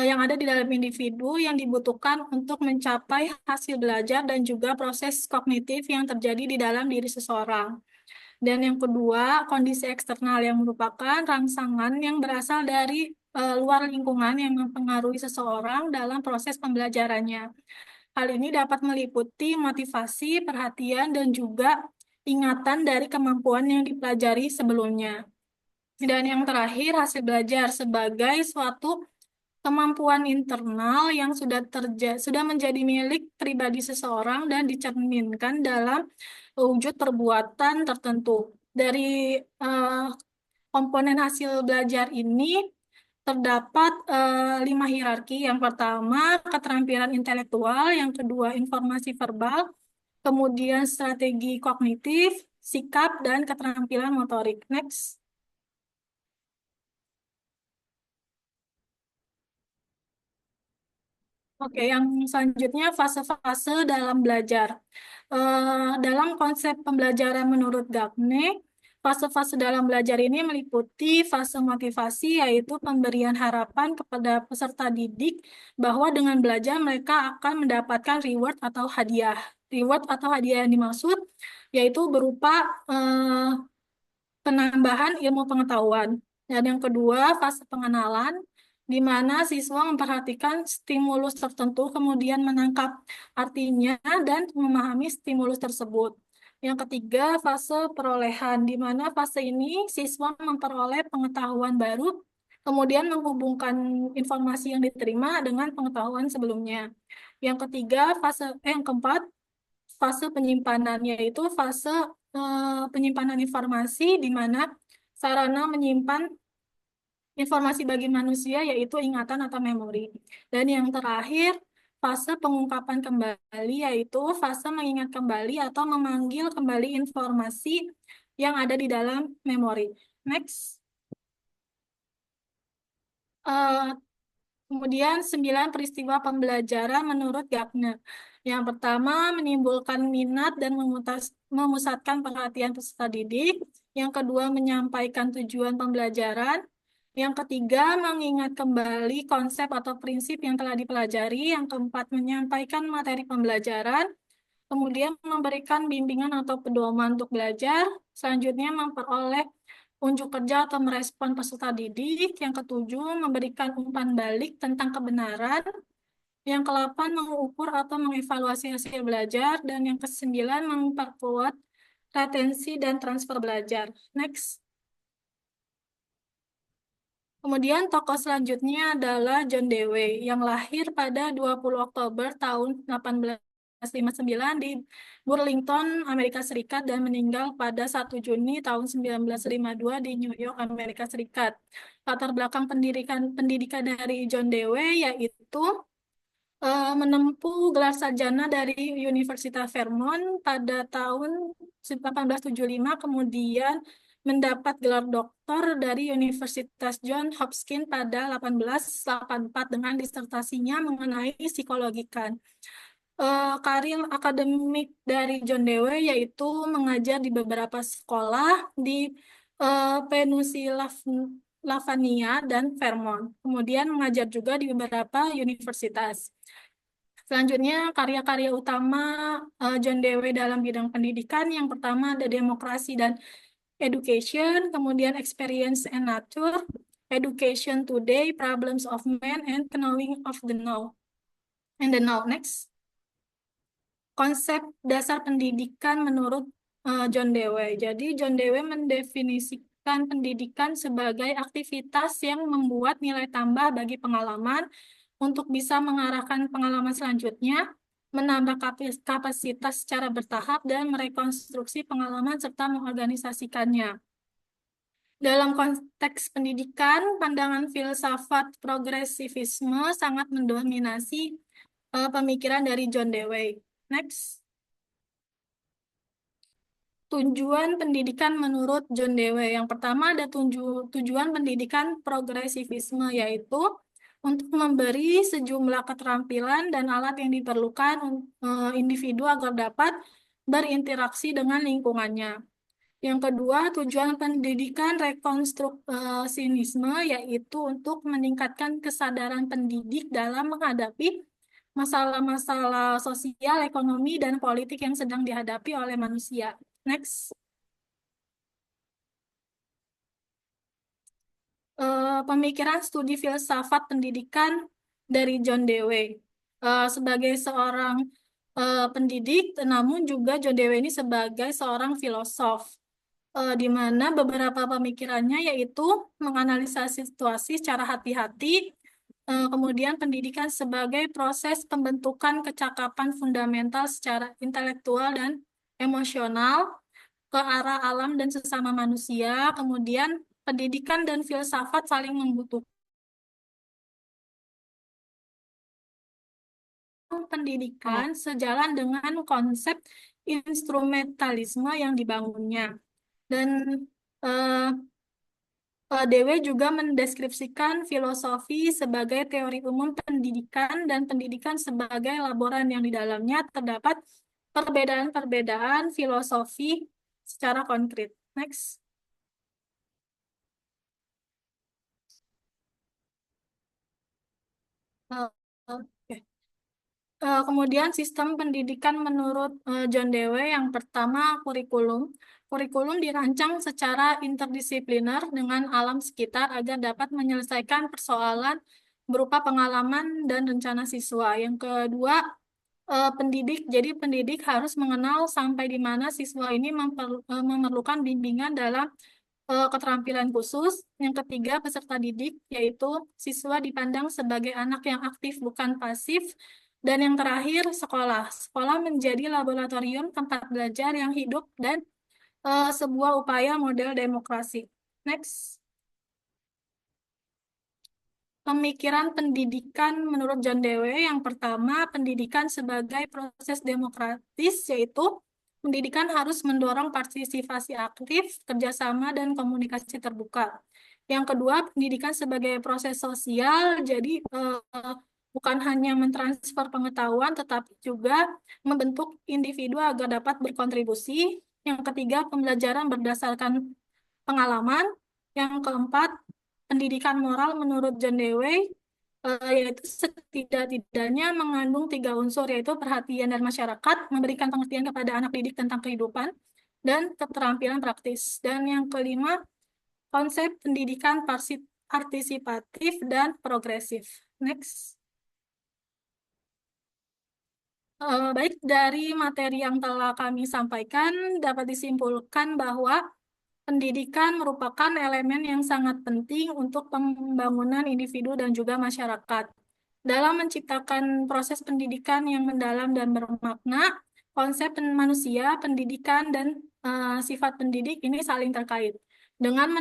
yang ada di dalam individu yang dibutuhkan untuk mencapai hasil belajar dan juga proses kognitif yang terjadi di dalam diri seseorang. Dan yang kedua, kondisi eksternal yang merupakan rangsangan yang berasal dari luar lingkungan yang mempengaruhi seseorang dalam proses pembelajarannya. Hal ini dapat meliputi motivasi, perhatian, dan juga ingatan dari kemampuan yang dipelajari sebelumnya. Dan yang terakhir, hasil belajar sebagai suatu kemampuan internal yang sudah menjadi milik pribadi seseorang dan dicerminkan dalam wujud perbuatan tertentu. Dari komponen hasil belajar ini terdapat 5 hierarki. Yang pertama, keterampilan intelektual. Yang kedua, informasi verbal. Kemudian strategi kognitif, sikap, dan keterampilan motorik. Next. Oke, yang selanjutnya fase-fase dalam belajar. Dalam konsep pembelajaran menurut Gagny, fase-fase dalam belajar ini meliputi fase motivasi, yaitu pemberian harapan kepada peserta didik bahwa dengan belajar mereka akan mendapatkan reward atau hadiah. Reward atau hadiah yang dimaksud yaitu berupa penambahan ilmu pengetahuan. Dan yang kedua, fase pengenalan, di mana siswa memperhatikan stimulus tertentu, kemudian menangkap artinya dan memahami stimulus tersebut. Yang ketiga, fase perolehan, di mana fase ini siswa memperoleh pengetahuan baru, kemudian menghubungkan informasi yang diterima dengan pengetahuan sebelumnya. Yang ketiga, yang keempat, fase penyimpanan, yaitu fase penyimpanan informasi, di mana sarana menyimpan informasi bagi manusia yaitu ingatan atau memori. Dan yang terakhir, fase pengungkapan kembali, yaitu fase mengingat kembali atau memanggil kembali informasi yang ada di dalam memori. Next. Eh, Kemudian 9 peristiwa pembelajaran menurut Gardner. Yang pertama, menimbulkan minat dan memusatkan perhatian peserta didik. Yang kedua, menyampaikan tujuan pembelajaran. Yang ketiga, mengingat kembali konsep atau prinsip yang telah dipelajari. Yang keempat, menyampaikan materi pembelajaran. Kemudian memberikan bimbingan atau pedoman untuk belajar. Selanjutnya, memperoleh unjuk kerja atau merespon peserta didik. Yang ketujuh, memberikan umpan balik tentang kebenaran. Yang kedelapan, mengukur atau mengevaluasi hasil belajar. Dan yang kesembilan, memperkuat retensi dan transfer belajar. Next. Kemudian tokoh selanjutnya adalah John Dewey yang lahir pada 20 Oktober tahun 1859 di Burlington, Amerika Serikat dan meninggal pada 1 Juni tahun 1952 di New York, Amerika Serikat. Latar belakang pendidikan dari John Dewey yaitu menempuh gelar sarjana dari Universitas Vermont pada tahun 1875, kemudian mendapat gelar doktor dari Universitas Johns Hopkins pada 1884 dengan disertasinya mengenai psikologi kan. Karir akademik dari John Dewey yaitu mengajar di beberapa sekolah di Pennsylvania dan Vermont. Kemudian mengajar juga di beberapa universitas. Selanjutnya, karya-karya utama John Dewey dalam bidang pendidikan. Yang pertama ada Demokrasi dan Education, kemudian Experience and Nature, Education Today, Problems of Man, and Knowing of the Now. And the Now, next. Konsep dasar pendidikan menurut John Dewey. Jadi, John Dewey mendefinisikan pendidikan sebagai aktivitas yang membuat nilai tambah bagi pengalaman untuk bisa mengarahkan pengalaman selanjutnya, menambah kapasitas secara bertahap, dan merekonstruksi pengalaman serta mengorganisasikannya. Dalam konteks pendidikan, pandangan filsafat progresivisme sangat mendominasi pemikiran dari John Dewey. Next. Tujuan pendidikan menurut John Dewey. Yang pertama ada tujuan pendidikan progresivisme, yaitu untuk memberi sejumlah keterampilan dan alat yang diperlukan individu agar dapat berinteraksi dengan lingkungannya. Yang kedua, tujuan pendidikan rekonstruksinisme, yaitu untuk meningkatkan kesadaran pendidik dalam menghadapi masalah-masalah sosial, ekonomi, dan politik yang sedang dihadapi oleh manusia. Next. Pemikiran studi filsafat pendidikan dari John Dewey. Sebagai seorang pendidik, namun juga John Dewey ini sebagai seorang filosof, di mana beberapa pemikirannya yaitu menganalisa situasi secara hati-hati, kemudian pendidikan sebagai proses pembentukan kecakapan fundamental secara intelektual dan emosional ke arah alam dan sesama manusia, kemudian pendidikan dan filsafat saling membutuhkan pendidikan sejalan dengan konsep instrumentalisme yang dibangunnya. Dan Dewey juga mendeskripsikan filosofi sebagai teori umum pendidikan dan pendidikan sebagai laboran yang di dalamnya terdapat perbedaan-perbedaan filosofi secara konkret. Next. Oke. Kemudian sistem pendidikan menurut John Dewey yang pertama kurikulum. Kurikulum dirancang secara interdisipliner dengan alam sekitar agar dapat menyelesaikan persoalan berupa pengalaman dan rencana siswa. Yang kedua, pendidik. Jadi pendidik harus mengenal sampai di mana siswa ini memerlukan bimbingan dalam keterampilan khusus. Yang ketiga, peserta didik, yaitu siswa dipandang sebagai anak yang aktif, bukan pasif. Dan yang terakhir, sekolah. Sekolah menjadi laboratorium tempat belajar yang hidup dan sebuah upaya model demokrasi. Next. Pemikiran pendidikan menurut John Dewey, yang pertama, pendidikan sebagai proses demokratis, yaitu pendidikan harus mendorong partisipasi aktif, kerjasama, dan komunikasi terbuka. Yang kedua, pendidikan sebagai proses sosial, jadi bukan hanya mentransfer pengetahuan, tetapi juga membentuk individu agar dapat berkontribusi. Yang ketiga, pembelajaran berdasarkan pengalaman. Yang keempat, pendidikan moral menurut John Dewey, yaitu setidak-tidaknya mengandung 3 unsur, yaitu perhatian dan masyarakat, memberikan pengertian kepada anak didik tentang kehidupan, dan keterampilan praktis. Dan yang kelima, konsep pendidikan partisipatif dan progresif. Next. Baik, dari materi yang telah kami sampaikan, dapat disimpulkan bahwa pendidikan merupakan elemen yang sangat penting untuk pembangunan individu dan juga masyarakat. Dalam menciptakan proses pendidikan yang mendalam dan bermakna, konsep manusia, pendidikan, dan sifat pendidik ini saling terkait. Dengan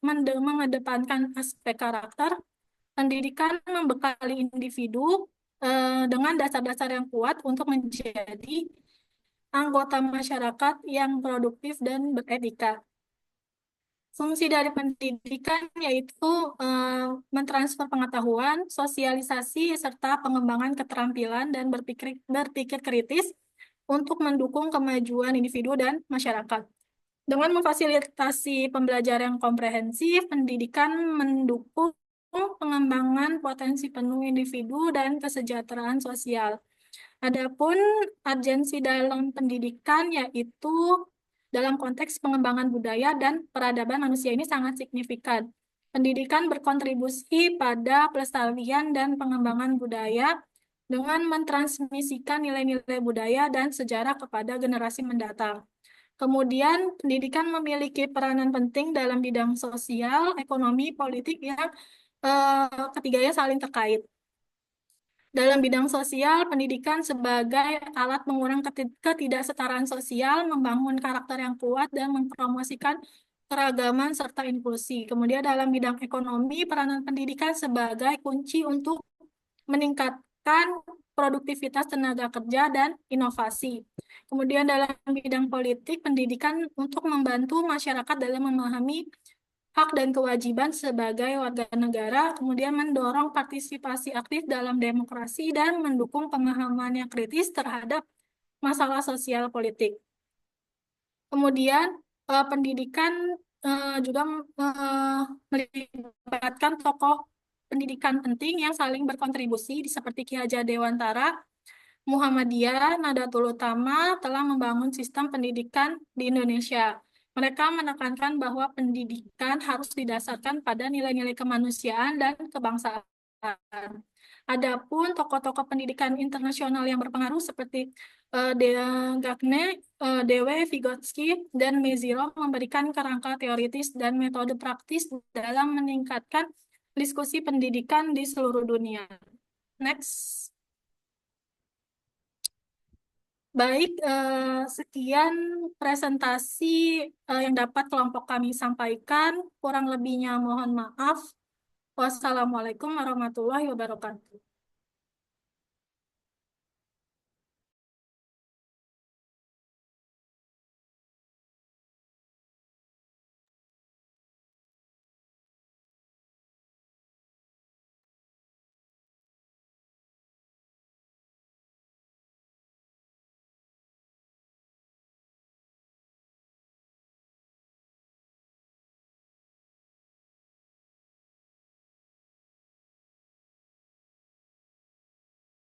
mengedepankan aspek karakter, pendidikan membekali individu dengan dasar-dasar yang kuat untuk menjadi anggota masyarakat yang produktif dan beretika. Fungsi dari pendidikan yaitu mentransfer pengetahuan, sosialisasi, serta pengembangan keterampilan dan berpikir kritis untuk mendukung kemajuan individu dan masyarakat. Dengan memfasilitasi pembelajaran yang komprehensif, pendidikan mendukung pengembangan potensi penuh individu dan kesejahteraan sosial. Adapun urgensi dalam pendidikan yaitu dalam konteks pengembangan budaya dan peradaban manusia ini sangat signifikan. Pendidikan berkontribusi pada pelestarian dan pengembangan budaya dengan mentransmisikan nilai-nilai budaya dan sejarah kepada generasi mendatang. Kemudian, pendidikan memiliki peranan penting dalam bidang sosial, ekonomi, politik yang ketiganya saling terkait. Dalam bidang sosial, pendidikan sebagai alat mengurangi ketidaksetaraan sosial, membangun karakter yang kuat, dan mempromosikan keragaman serta inklusi. Kemudian dalam bidang ekonomi, peranan pendidikan sebagai kunci untuk meningkatkan produktivitas tenaga kerja dan inovasi. Kemudian dalam bidang politik, pendidikan untuk membantu masyarakat dalam memahami hak dan kewajiban sebagai warga negara, kemudian mendorong partisipasi aktif dalam demokrasi dan mendukung pemahaman yang kritis terhadap masalah sosial politik. Kemudian pendidikan juga melibatkan tokoh pendidikan penting yang saling berkontribusi seperti Ki Hajar Dewantara, Muhammadiyah, Nahdlatul Ulama telah membangun sistem pendidikan di Indonesia. Mereka menekankan bahwa pendidikan harus didasarkan pada nilai-nilai kemanusiaan dan kebangsaan. Adapun tokoh-tokoh pendidikan internasional yang berpengaruh seperti Gagne, Dewey, Vygotsky, dan Meziro memberikan kerangka teoritis dan metode praktis dalam meningkatkan diskusi pendidikan di seluruh dunia. Next. Baik, sekian presentasi yang dapat kelompok kami sampaikan. Kurang lebihnya mohon maaf. Wassalamualaikum warahmatullahi wabarakatuh.